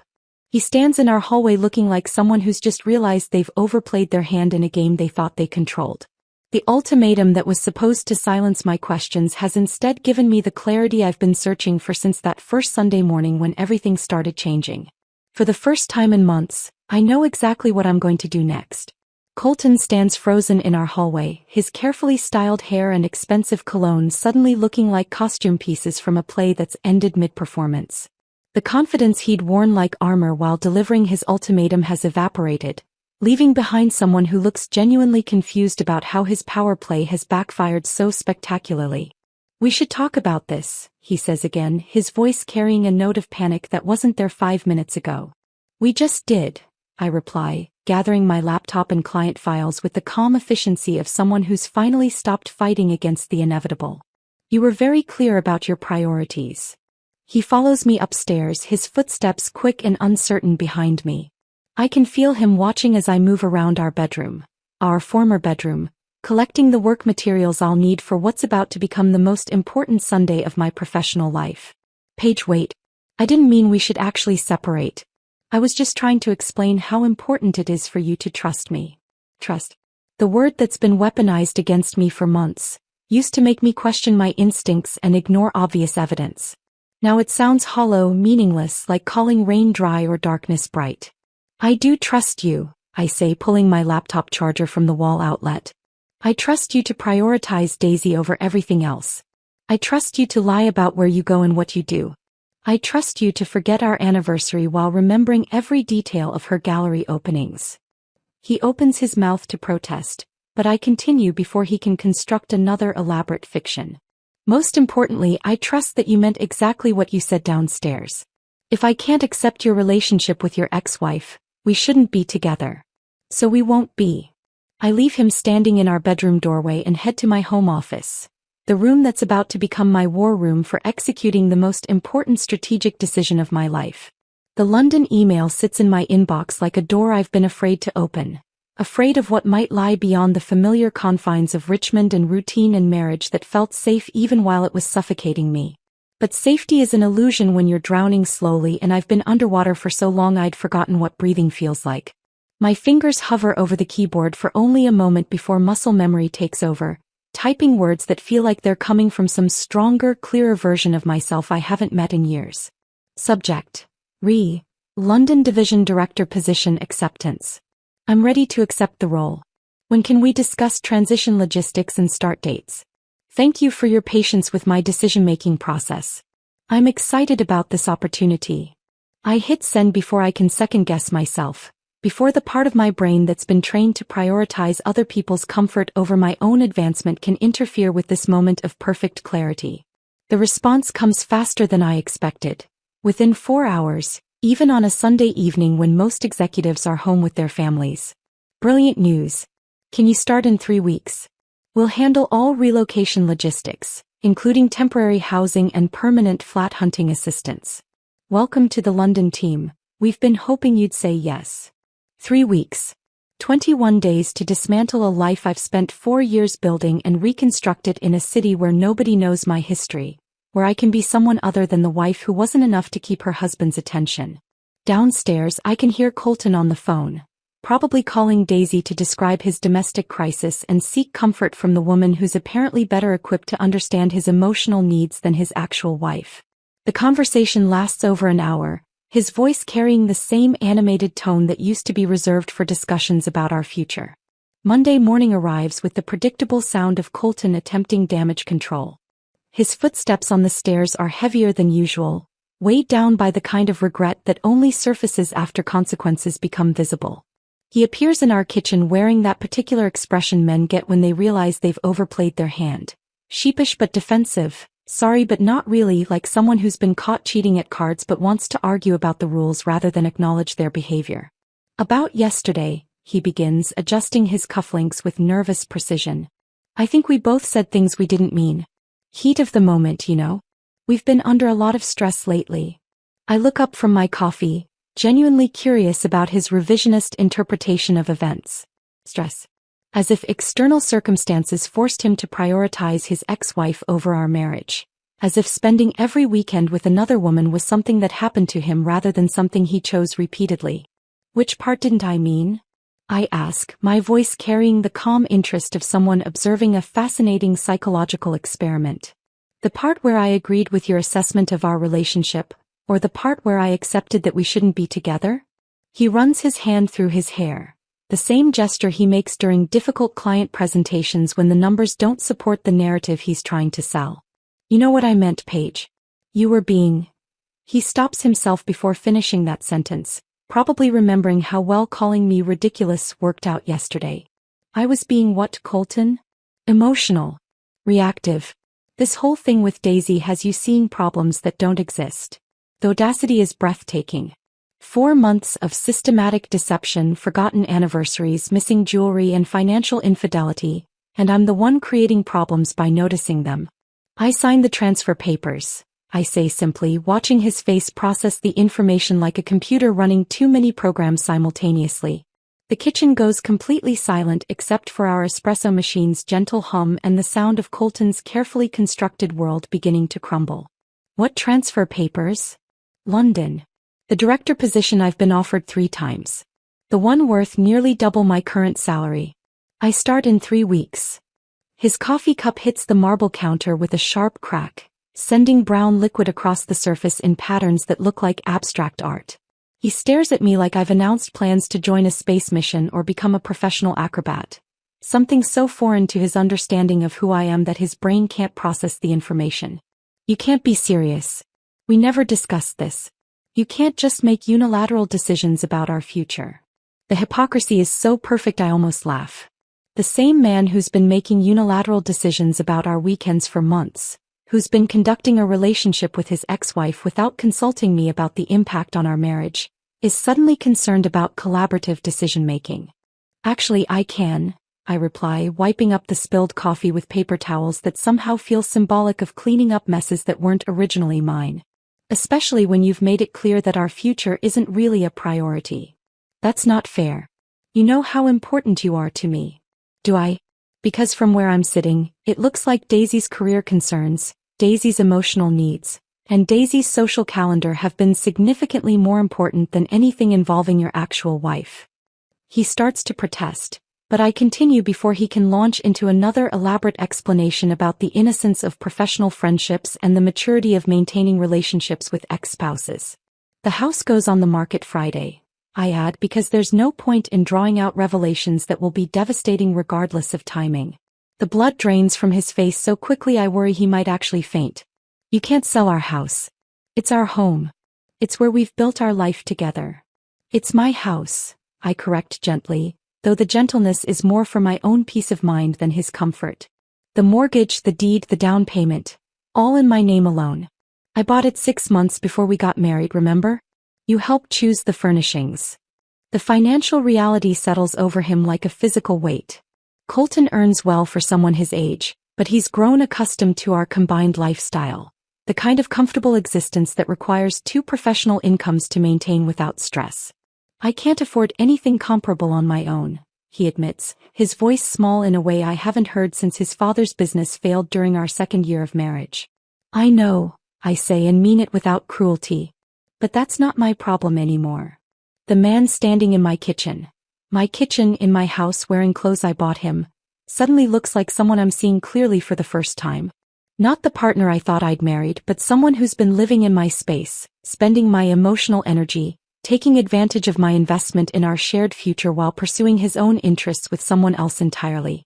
He stands in our hallway looking like someone who's just realized they've overplayed their hand in a game they thought they controlled. The ultimatum that was supposed to silence my questions has instead given me the clarity I've been searching for since that first Sunday morning when everything started changing. For the first time in months, I know exactly what I'm going to do next. Colton stands frozen in our hallway, his carefully styled hair and expensive cologne suddenly looking like costume pieces from a play that's ended mid-performance. The confidence he'd worn like armor while delivering his ultimatum has evaporated, leaving behind someone who looks genuinely confused about how his power play has backfired so spectacularly. We should talk about this, he says again, his voice carrying a note of panic that wasn't there 5 minutes ago. We just did, I reply, gathering my laptop and client files with the calm efficiency of someone who's finally stopped fighting against the inevitable. You were very clear about your priorities. He follows me upstairs, his footsteps quick and uncertain behind me. I can feel him watching as I move around our bedroom, our former bedroom, collecting the work materials I'll need for what's about to become the most important Sunday of my professional life. Paige, wait. I didn't mean we should actually separate. I was just trying to explain how important it is for you to trust me. Trust. The word that's been weaponized against me for months, used to make me question my instincts and ignore obvious evidence. Now it sounds hollow, meaningless, like calling rain dry or darkness bright. I do trust you, I say, pulling my laptop charger from the wall outlet. I trust you to prioritize Daisy over everything else. I trust you to lie about where you go and what you do. I trust you to forget our anniversary while remembering every detail of her gallery openings. He opens his mouth to protest, but I continue before he can construct another elaborate fiction. Most importantly, I trust that you meant exactly what you said downstairs. If I can't accept your relationship with your ex-wife, we shouldn't be together. So we won't be. I leave him standing in our bedroom doorway and head to my home office, the room that's about to become my war room for executing the most important strategic decision of my life. The London email sits in my inbox like a door I've been afraid to open, afraid of what might lie beyond the familiar confines of Richmond and routine and marriage that felt safe even while it was suffocating me. But safety is an illusion when you're drowning slowly, and I've been underwater for so long I'd forgotten what breathing feels like. My fingers hover over the keyboard for only a moment before muscle memory takes over, typing words that feel like they're coming from some stronger, clearer version of myself I haven't met in years. Subject: London Division Director position acceptance. I'm ready to accept the role. When can we discuss transition logistics and start dates? Thank you for your patience with my decision-making process. I'm excited about this opportunity. I hit send before I can second-guess myself, before the part of my brain that's been trained to prioritize other people's comfort over my own advancement can interfere with this moment of perfect clarity. The response comes faster than I expected. Within 4 hours, even on a Sunday evening when most executives are home with their families. Brilliant news. Can you start in 3 weeks? We'll handle all relocation logistics, including temporary housing and permanent flat hunting assistance. Welcome to the London team. We've been hoping you'd say yes. 3 weeks. 21 days to dismantle a life I've spent 4 years building and reconstruct it in a city where nobody knows my history, where I can be someone other than the wife who wasn't enough to keep her husband's attention. Downstairs, I can hear Colton on the phone, probably calling Daisy to describe his domestic crisis and seek comfort from the woman who's apparently better equipped to understand his emotional needs than his actual wife. The conversation lasts over an hour, his voice carrying the same animated tone that used to be reserved for discussions about our future. Monday morning arrives with the predictable sound of Colton attempting damage control. His footsteps on the stairs are heavier than usual, weighed down by the kind of regret that only surfaces after consequences become visible. He appears in our kitchen wearing that particular expression men get when they realize they've overplayed their hand. Sheepish but defensive, sorry but not really, like someone who's been caught cheating at cards but wants to argue about the rules rather than acknowledge their behavior. About yesterday, he begins, adjusting his cufflinks with nervous precision. I think we both said things we didn't mean. Heat of the moment, you know? We've been under a lot of stress lately. I look up from my coffee, genuinely curious about his revisionist interpretation of events. Stress. As if external circumstances forced him to prioritize his ex-wife over our marriage. As if spending every weekend with another woman was something that happened to him rather than something he chose repeatedly. Which part didn't I mean? I ask, my voice carrying the calm interest of someone observing a fascinating psychological experiment. The part where I agreed with your assessment of our relationship, or the part where I accepted that we shouldn't be together? He runs his hand through his hair, the same gesture he makes during difficult client presentations when the numbers don't support the narrative he's trying to sell. You know what I meant, Paige. You were being... He stops himself before finishing that sentence, probably remembering how well calling me ridiculous worked out yesterday. I was being what, Colton? Emotional. Reactive. This whole thing with Daisy has you seeing problems that don't exist. The audacity is breathtaking. 4 months of systematic deception, forgotten anniversaries, missing jewelry, and financial infidelity, and I'm the one creating problems by noticing them. I signed the transfer papers, I say simply, watching his face process the information like a computer running too many programs simultaneously. The kitchen goes completely silent except for our espresso machine's gentle hum and the sound of Colton's carefully constructed world beginning to crumble. What transfer papers? London. The director position I've been offered 3 times. The one worth nearly double my current salary. I start in 3 weeks. His coffee cup hits the marble counter with a sharp crack, sending brown liquid across the surface in patterns that look like abstract art. He stares at me like I've announced plans to join a space mission or become a professional acrobat. Something so foreign to his understanding of who I am that his brain can't process the information. You can't be serious. We never discussed this. You can't just make unilateral decisions about our future. The hypocrisy is so perfect I almost laugh. The same man who's been making unilateral decisions about our weekends for months, who's been conducting a relationship with his ex-wife without consulting me about the impact on our marriage, is suddenly concerned about collaborative decision-making. Actually, I reply, wiping up the spilled coffee with paper towels that somehow feel symbolic of cleaning up messes that weren't originally mine. Especially when you've made it clear that our future isn't really a priority. That's not fair. You know how important you are to me. Do I? Because from where I'm sitting, it looks like Daisy's career concerns, Daisy's emotional needs, and Daisy's social calendar have been significantly more important than anything involving your actual wife. He starts to protest, but I continue before he can launch into another elaborate explanation about the innocence of professional friendships and the maturity of maintaining relationships with ex-spouses. The house goes on the market Friday, I add, because there's no point in drawing out revelations that will be devastating regardless of timing. The blood drains from his face so quickly I worry he might actually faint. You can't sell our house. It's our home. It's where we've built our life together. It's my house, I correct gently, though the gentleness is more for my own peace of mind than his comfort. The mortgage, the deed, the down payment, all in my name alone. I bought it 6 months before we got married, remember? You helped choose the furnishings. The financial reality settles over him like a physical weight. Colton earns well for someone his age, but he's grown accustomed to our combined lifestyle, the kind of comfortable existence that requires 2 professional incomes to maintain without stress. I can't afford anything comparable on my own, he admits, his voice small in a way I haven't heard since his father's business failed during our 2nd year of marriage. I know, I say, and mean it without cruelty. But that's not my problem anymore. The man standing in my kitchen in my house wearing clothes I bought him, suddenly looks like someone I'm seeing clearly for the first time. Not the partner I thought I'd married, but someone who's been living in my space, spending my emotional energy, taking advantage of my investment in our shared future while pursuing his own interests with someone else entirely.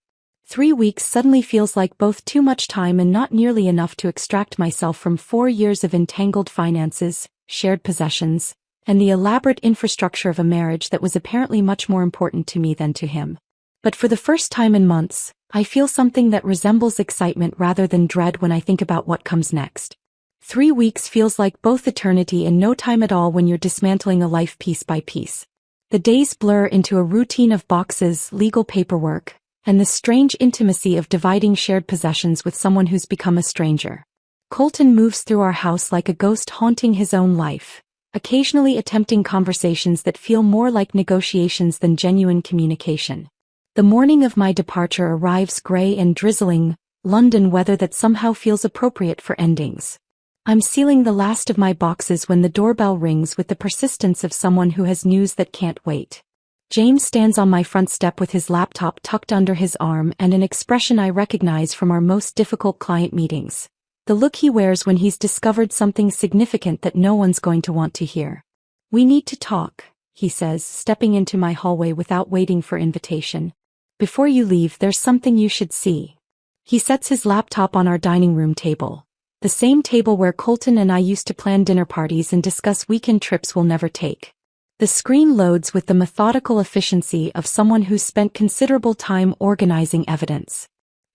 3 weeks suddenly feels like both too much time and not nearly enough to extract myself from 4 years of entangled finances, shared possessions, and the elaborate infrastructure of a marriage that was apparently much more important to me than to him. But for the first time in months, I feel something that resembles excitement rather than dread when I think about what comes next. 3 weeks feels like both eternity and no time at all when you're dismantling a life piece by piece. The days blur into a routine of boxes, legal paperwork, and the strange intimacy of dividing shared possessions with someone who's become a stranger. Colton moves through our house like a ghost haunting his own life, occasionally attempting conversations that feel more like negotiations than genuine communication. The morning of my departure arrives gray and drizzling, London weather that somehow feels appropriate for endings. I'm sealing the last of my boxes when the doorbell rings with the persistence of someone who has news that can't wait. James stands on my front step with his laptop tucked under his arm and an expression I recognize from our most difficult client meetings. The look he wears when he's discovered something significant that no one's going to want to hear. We need to talk, he says, stepping into my hallway without waiting for invitation. Before you leave, there's something you should see. He sets his laptop on our dining room table, the same table where Colton and I used to plan dinner parties and discuss weekend trips we'll never take. The screen loads with the methodical efficiency of someone who's spent considerable time organizing evidence.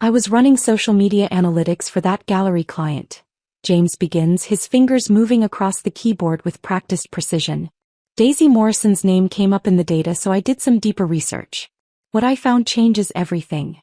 I was running social media analytics for that gallery client. James begins, his fingers moving across the keyboard with practiced precision. Daisy Morrison's name came up in the data, so I did some deeper research. What I found changes everything.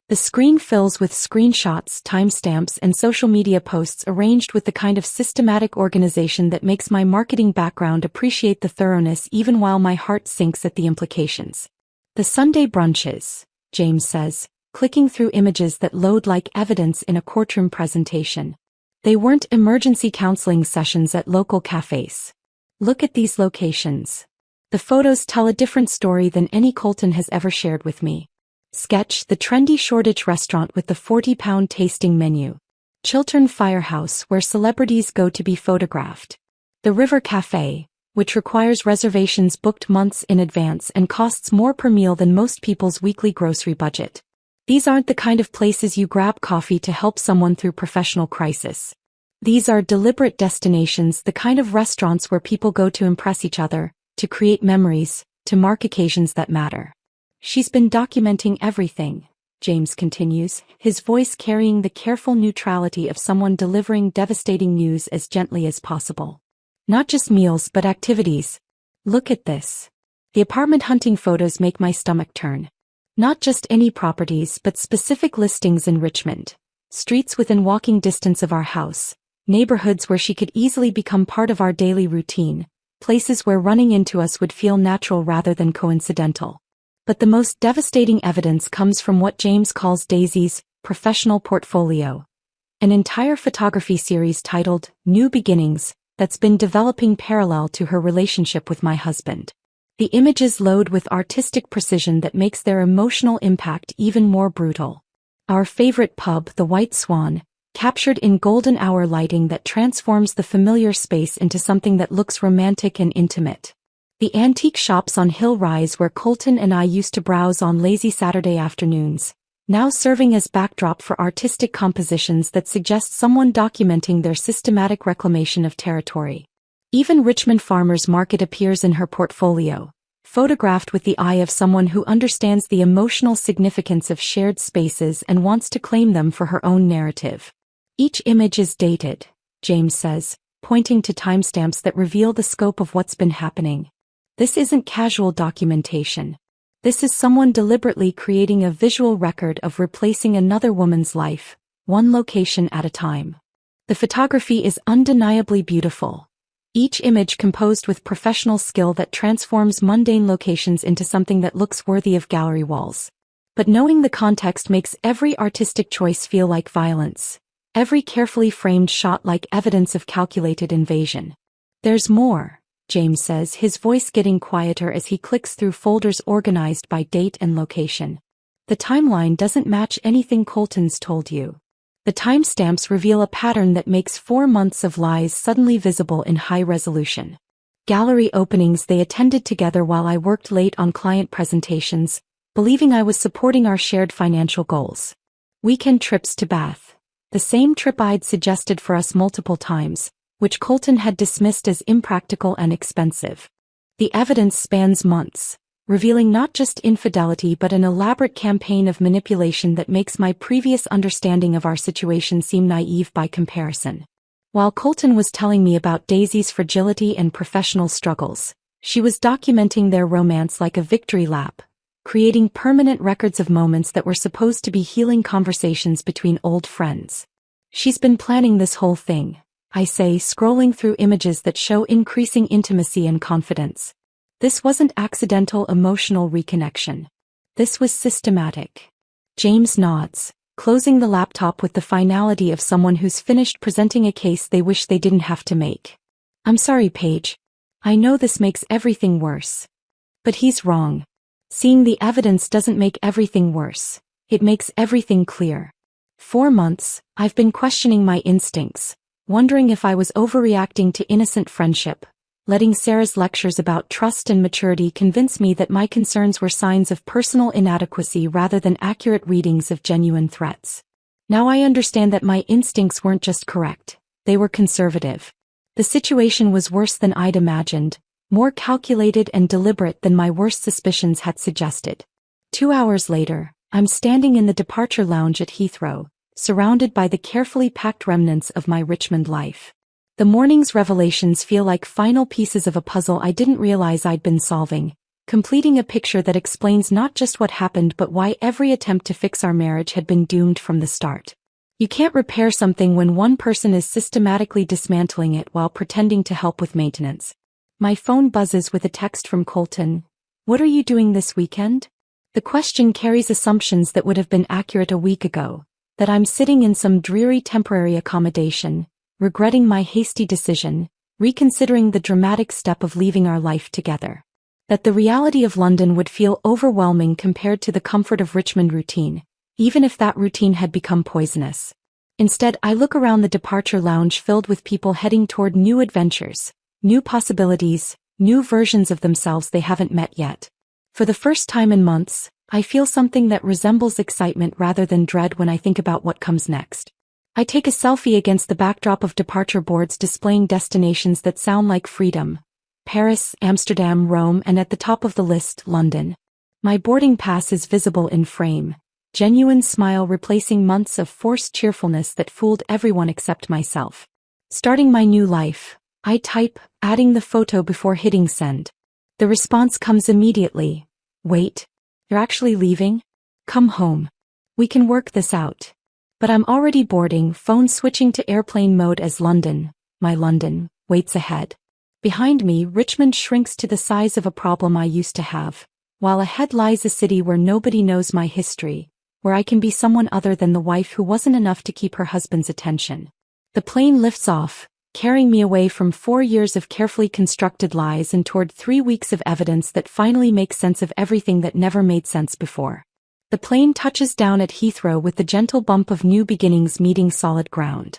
The screen fills with screenshots, timestamps, and social media posts arranged with the kind of systematic organization that makes my marketing background appreciate the thoroughness even while my heart sinks at the implications. The Sunday brunches, James says, clicking through images that load like evidence in a courtroom presentation. They weren't emergency counseling sessions at local cafes. Look at these locations. The photos tell a different story than any Colton has ever shared with me. Sketch, the trendy Shoreditch restaurant with the 40-pound tasting menu. Chiltern Firehouse, where celebrities go to be photographed. The River Cafe, which requires reservations booked months in advance and costs more per meal than most people's weekly grocery budget. These aren't the kind of places you grab coffee to help someone through professional crisis. These are deliberate destinations, the kind of restaurants where people go to impress each other, to create memories, to mark occasions that matter. She's been documenting everything, James continues, his voice carrying the careful neutrality of someone delivering devastating news as gently as possible. Not just meals but activities. Look at this. The apartment hunting photos make my stomach turn. Not just any properties but specific listings in Richmond. Streets within walking distance of our house. Neighborhoods where she could easily become part of our daily routine. Places where running into us would feel natural rather than coincidental. But the most devastating evidence comes from what James calls Daisy's professional portfolio. An entire photography series titled New Beginnings that's been developing parallel to her relationship with my husband. The images load with artistic precision that makes their emotional impact even more brutal. Our favorite pub, the White Swan, captured in golden hour lighting that transforms the familiar space into something that looks romantic and intimate. The antique shops on Hill Rise where Colton and I used to browse on lazy Saturday afternoons, now serving as backdrop for artistic compositions that suggest someone documenting their systematic reclamation of territory. Even Richmond Farmers Market appears in her portfolio, photographed with the eye of someone who understands the emotional significance of shared spaces and wants to claim them for her own narrative. Each image is dated, James says, pointing to timestamps that reveal the scope of what's been happening. This isn't casual documentation. This is someone deliberately creating a visual record of replacing another woman's life, one location at a time. The photography is undeniably beautiful. Each image composed with professional skill that transforms mundane locations into something that looks worthy of gallery walls. But knowing the context makes every artistic choice feel like violence. Every carefully framed shot like evidence of calculated invasion. There's more, James says, his voice getting quieter as he clicks through folders organized by date and location. The timeline doesn't match anything Colton's told you. The timestamps reveal a pattern that makes 4 months of lies suddenly visible in high resolution. Gallery openings they attended together while I worked late on client presentations, believing I was supporting our shared financial goals. Weekend trips to Bath. The same trip I'd suggested for us multiple times, which Colton had dismissed as impractical and expensive. The evidence spans months, revealing not just infidelity but an elaborate campaign of manipulation that makes my previous understanding of our situation seem naive by comparison. While Colton was telling me about Daisy's fragility and professional struggles, she was documenting their romance like a victory lap, creating permanent records of moments that were supposed to be healing conversations between old friends. She's been planning this whole thing, I say, scrolling through images that show increasing intimacy and confidence. This wasn't accidental emotional reconnection. This was systematic. James nods, closing the laptop with the finality of someone who's finished presenting a case they wish they didn't have to make. I'm sorry, Paige. I know this makes everything worse. But he's wrong. Seeing the evidence doesn't make everything worse. It makes everything clear. 4 months, I've been questioning my instincts, wondering if I was overreacting to innocent friendship, letting Sarah's lectures about trust and maturity convince me that my concerns were signs of personal inadequacy rather than accurate readings of genuine threats. Now I understand that my instincts weren't just correct, they were conservative. The situation was worse than I'd imagined, more calculated and deliberate than my worst suspicions had suggested. 2 hours later, I'm standing in the departure lounge at Heathrow, surrounded by the carefully packed remnants of my Richmond life. The morning's revelations feel like final pieces of a puzzle I didn't realize I'd been solving, completing a picture that explains not just what happened but why every attempt to fix our marriage had been doomed from the start. You can't repair something when one person is systematically dismantling it while pretending to help with maintenance. My phone buzzes with a text from Colton. What are you doing this weekend? The question carries assumptions that would have been accurate a week ago, that I'm sitting in some dreary temporary accommodation, regretting my hasty decision, reconsidering the dramatic step of leaving our life together. That the reality of London would feel overwhelming compared to the comfort of Richmond routine, even if that routine had become poisonous. Instead, I look around the departure lounge filled with people heading toward new adventures, new possibilities, new versions of themselves they haven't met yet. For the first time in months, I feel something that resembles excitement rather than dread when I think about what comes next. I take a selfie against the backdrop of departure boards displaying destinations that sound like freedom, Paris, Amsterdam, Rome, and at the top of the list, London. My boarding pass is visible in frame. Genuine smile replacing months of forced cheerfulness that fooled everyone except myself. Starting my new life. I type, adding the photo before hitting send. The response comes immediately. Wait. You're actually leaving? Come home. We can work this out. But I'm already boarding, phone switching to airplane mode as London, my London, waits ahead. Behind me, Richmond shrinks to the size of a problem I used to have, while ahead lies a city where nobody knows my history, where I can be someone other than the wife who wasn't enough to keep her husband's attention. The plane lifts off, carrying me away from 4 years of carefully constructed lies and toward 3 weeks of evidence that finally makes sense of everything that never made sense before. The plane touches down at Heathrow with the gentle bump of new beginnings meeting solid ground.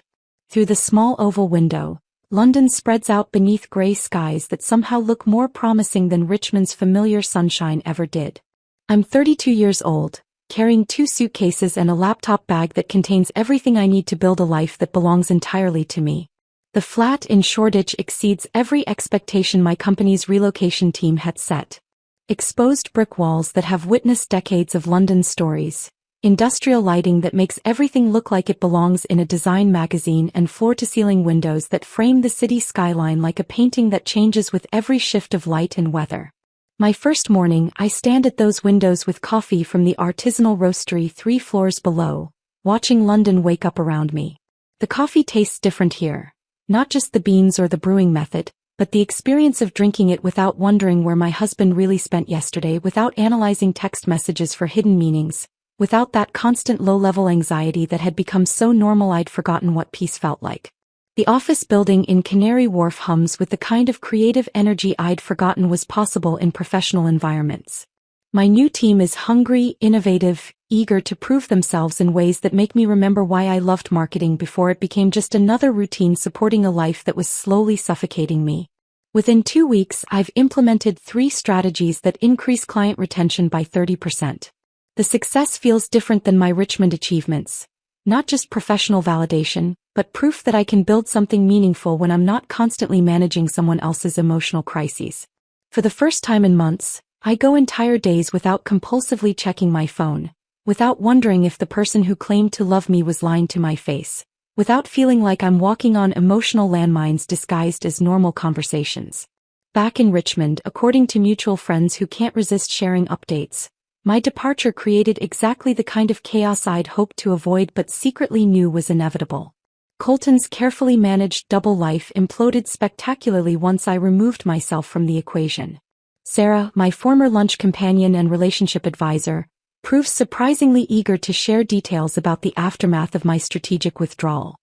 Through the small oval window, London spreads out beneath grey skies that somehow look more promising than Richmond's familiar sunshine ever did. I'm 32 years old, carrying 2 suitcases and a laptop bag that contains everything I need to build a life that belongs entirely to me. The flat in Shoreditch exceeds every expectation my company's relocation team had set. Exposed brick walls that have witnessed decades of London stories, industrial lighting that makes everything look like it belongs in a design magazine, and floor-to-ceiling windows that frame the city skyline like a painting that changes with every shift of light and weather. My first morning, I stand at those windows with coffee from the artisanal roastery 3 floors below, watching London wake up around me. The coffee tastes different here. Not just the beans or the brewing method, but the experience of drinking it without wondering where my husband really spent yesterday, without analyzing text messages for hidden meanings, without that constant low-level anxiety that had become so normal I'd forgotten what peace felt like. The office building in Canary Wharf hums with the kind of creative energy I'd forgotten was possible in professional environments. My new team is hungry, innovative, eager to prove themselves in ways that make me remember why I loved marketing before it became just another routine supporting a life that was slowly suffocating me. Within 2 weeks, I've implemented 3 strategies that increase client retention by 30%. The success feels different than my Richmond achievements. Not just professional validation, but proof that I can build something meaningful when I'm not constantly managing someone else's emotional crises. For the first time in months, I go entire days without compulsively checking my phone, without wondering if the person who claimed to love me was lying to my face, without feeling like I'm walking on emotional landmines disguised as normal conversations. Back in Richmond, according to mutual friends who can't resist sharing updates, my departure created exactly the kind of chaos I'd hoped to avoid but secretly knew was inevitable. Colton's carefully managed double life imploded spectacularly once I removed myself from the equation. Sarah, my former lunch companion and relationship advisor, proves surprisingly eager to share details about the aftermath of my strategic withdrawal.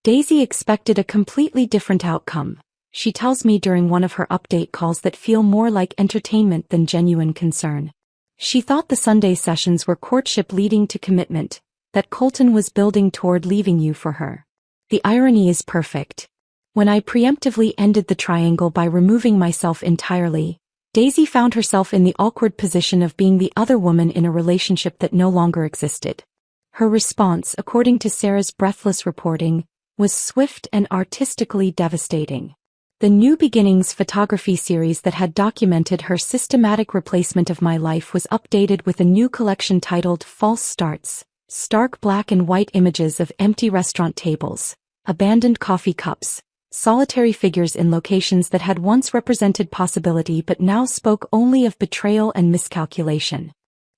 Daisy expected a completely different outcome. She tells me during one of her update calls that feel more like entertainment than genuine concern. She thought the Sunday sessions were courtship leading to commitment, that Colton was building toward leaving you for her. The irony is perfect. When I preemptively ended the triangle by removing myself entirely, Daisy found herself in the awkward position of being the other woman in a relationship that no longer existed. Her response, according to Sarah's breathless reporting, was swift and artistically devastating. The New Beginnings photography series that had documented her systematic replacement of my life was updated with a new collection titled False Starts, stark black and white images of empty restaurant tables, abandoned coffee cups, solitary figures in locations that had once represented possibility but now spoke only of betrayal and miscalculation.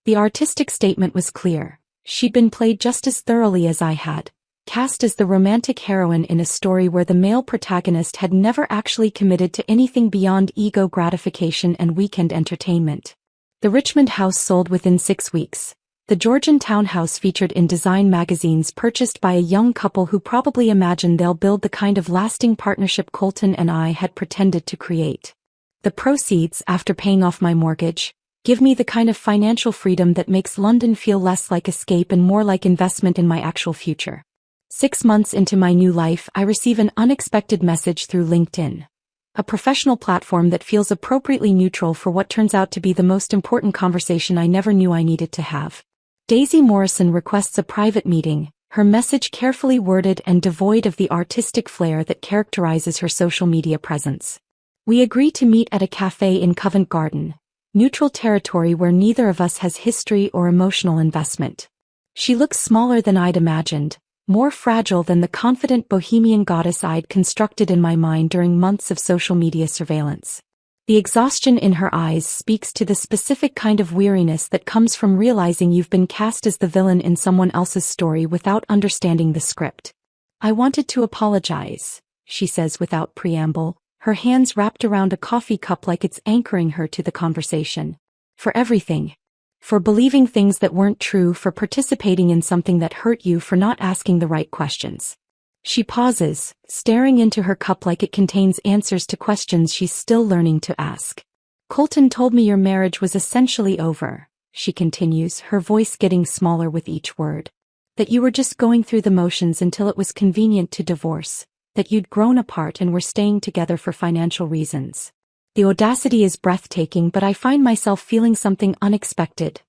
The artistic statement was clear. She'd been played just as thoroughly as I had, cast as the romantic heroine in a story where the male protagonist had never actually committed to anything beyond ego gratification and weekend entertainment. The Richmond house sold within 6 weeks. The Georgian townhouse featured in design magazines purchased by a young couple who probably imagined they'll build the kind of lasting partnership Colton and I had pretended to create. The proceeds, after paying off my mortgage, give me the kind of financial freedom that makes London feel less like escape and more like investment in my actual future. 6 months into my new life, I receive an unexpected message through LinkedIn. A professional platform that feels appropriately neutral for what turns out to be the most important conversation I never knew I needed to have. Daisy Morrison requests a private meeting, her message carefully worded and devoid of the artistic flair that characterizes her social media presence. We agree to meet at a cafe in Covent Garden, neutral territory where neither of us has history or emotional investment. She looks smaller than I'd imagined, more fragile than the confident bohemian goddess I'd constructed in my mind during months of social media surveillance. The exhaustion in her eyes speaks to the specific kind of weariness that comes from realizing you've been cast as the villain in someone else's story without understanding the script. I wanted to apologize, she says without preamble, her hands wrapped around a coffee cup like it's anchoring her to the conversation. For everything. For believing things that weren't true, for participating in something that hurt you, for not asking the right questions. She pauses, staring into her cup like it contains answers to questions she's still learning to ask. Colton told me your marriage was essentially over, she continues, her voice getting smaller with each word. That you were just going through the motions until it was convenient to divorce, that you'd grown apart and were staying together for financial reasons. The audacity is breathtaking, but I find myself feeling something unexpected.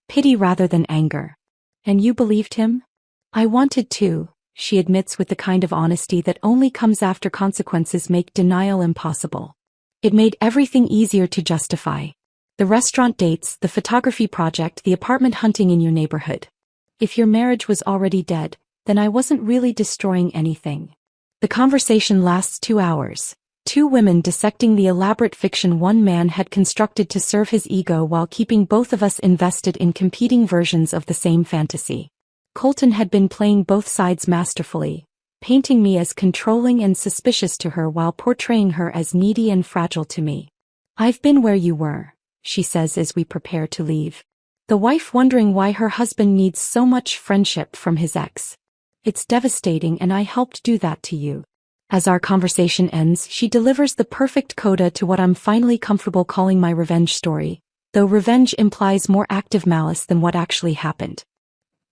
Pity rather than anger. And you believed him? I wanted to, she admits with the kind of honesty that only comes after consequences make denial impossible. It made everything easier to justify. The restaurant dates, the photography project, the apartment hunting in your neighborhood. If your marriage was already dead, then I wasn't really destroying anything. The conversation lasts 2 hours. 2 women dissecting the elaborate fiction one man had constructed to serve his ego while keeping both of us invested in competing versions of the same fantasy. Colton had been playing both sides masterfully, painting me as controlling and suspicious to her while portraying her as needy and fragile to me. I've been where you were, she says as we prepare to leave. The wife wondering why her husband needs so much friendship from his ex. It's devastating, and I helped do that to you. As our conversation ends, she delivers the perfect coda to what I'm finally comfortable calling my revenge story, though revenge implies more active malice than what actually happened.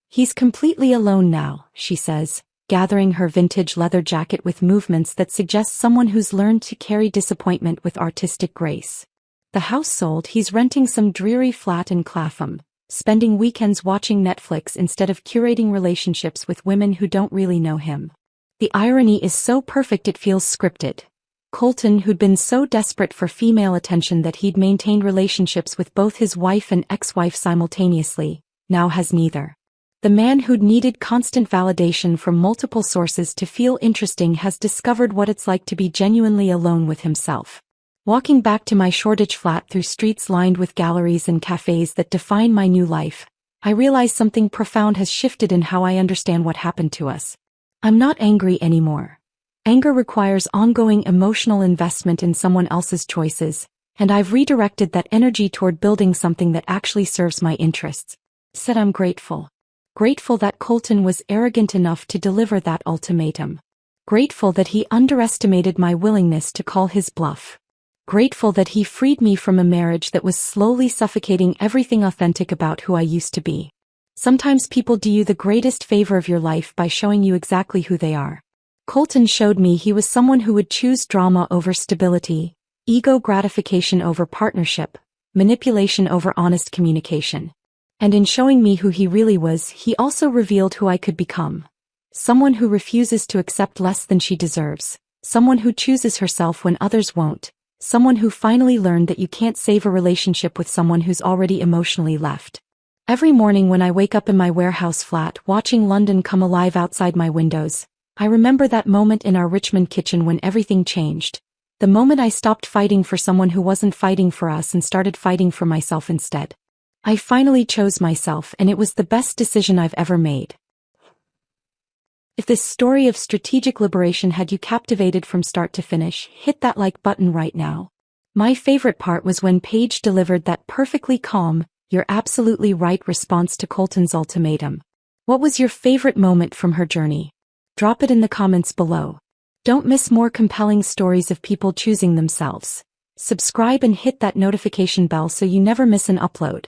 He's completely alone now, she says, gathering her vintage leather jacket with movements that suggest someone who's learned to carry disappointment with artistic grace. The house sold, he's renting some dreary flat in Clapham, spending weekends watching Netflix instead of curating relationships with women who don't really know him. The irony is so perfect it feels scripted. Colton, who'd been so desperate for female attention that he'd maintained relationships with both his wife and ex-wife simultaneously, now has neither. The man who'd needed constant validation from multiple sources to feel interesting has discovered what it's like to be genuinely alone with himself. Walking back to my Shoreditch flat through streets lined with galleries and cafes that define my new life, I realize something profound has shifted in how I understand what happened to us. I'm not angry anymore. Anger requires ongoing emotional investment in someone else's choices, and I've redirected that energy toward building something that actually serves my interests. Said I'm grateful. Grateful that Colton was arrogant enough to deliver that ultimatum. Grateful that he underestimated my willingness to call his bluff. Grateful that he freed me from a marriage that was slowly suffocating everything authentic about who I used to be. Sometimes people do you the greatest favor of your life by showing you exactly who they are. Colton showed me he was someone who would choose drama over stability, ego gratification over partnership, manipulation over honest communication. And in showing me who he really was, he also revealed who I could become. Someone who refuses to accept less than she deserves. Someone who chooses herself when others won't. Someone who finally learned that you can't save a relationship with someone who's already emotionally left. Every morning when I wake up in my warehouse flat watching London come alive outside my windows, I remember that moment in our Richmond kitchen when everything changed. The moment I stopped fighting for someone who wasn't fighting for us and started fighting for myself instead. I finally chose myself, and it was the best decision I've ever made. If this story of strategic liberation had you captivated from start to finish, hit that like button right now. My favorite part was when Paige delivered that perfectly calm, "You're absolutely right" response to Colton's ultimatum. What was your favorite moment from her journey? Drop it in the comments below. Don't miss more compelling stories of people choosing themselves. Subscribe and hit that notification bell so you never miss an upload.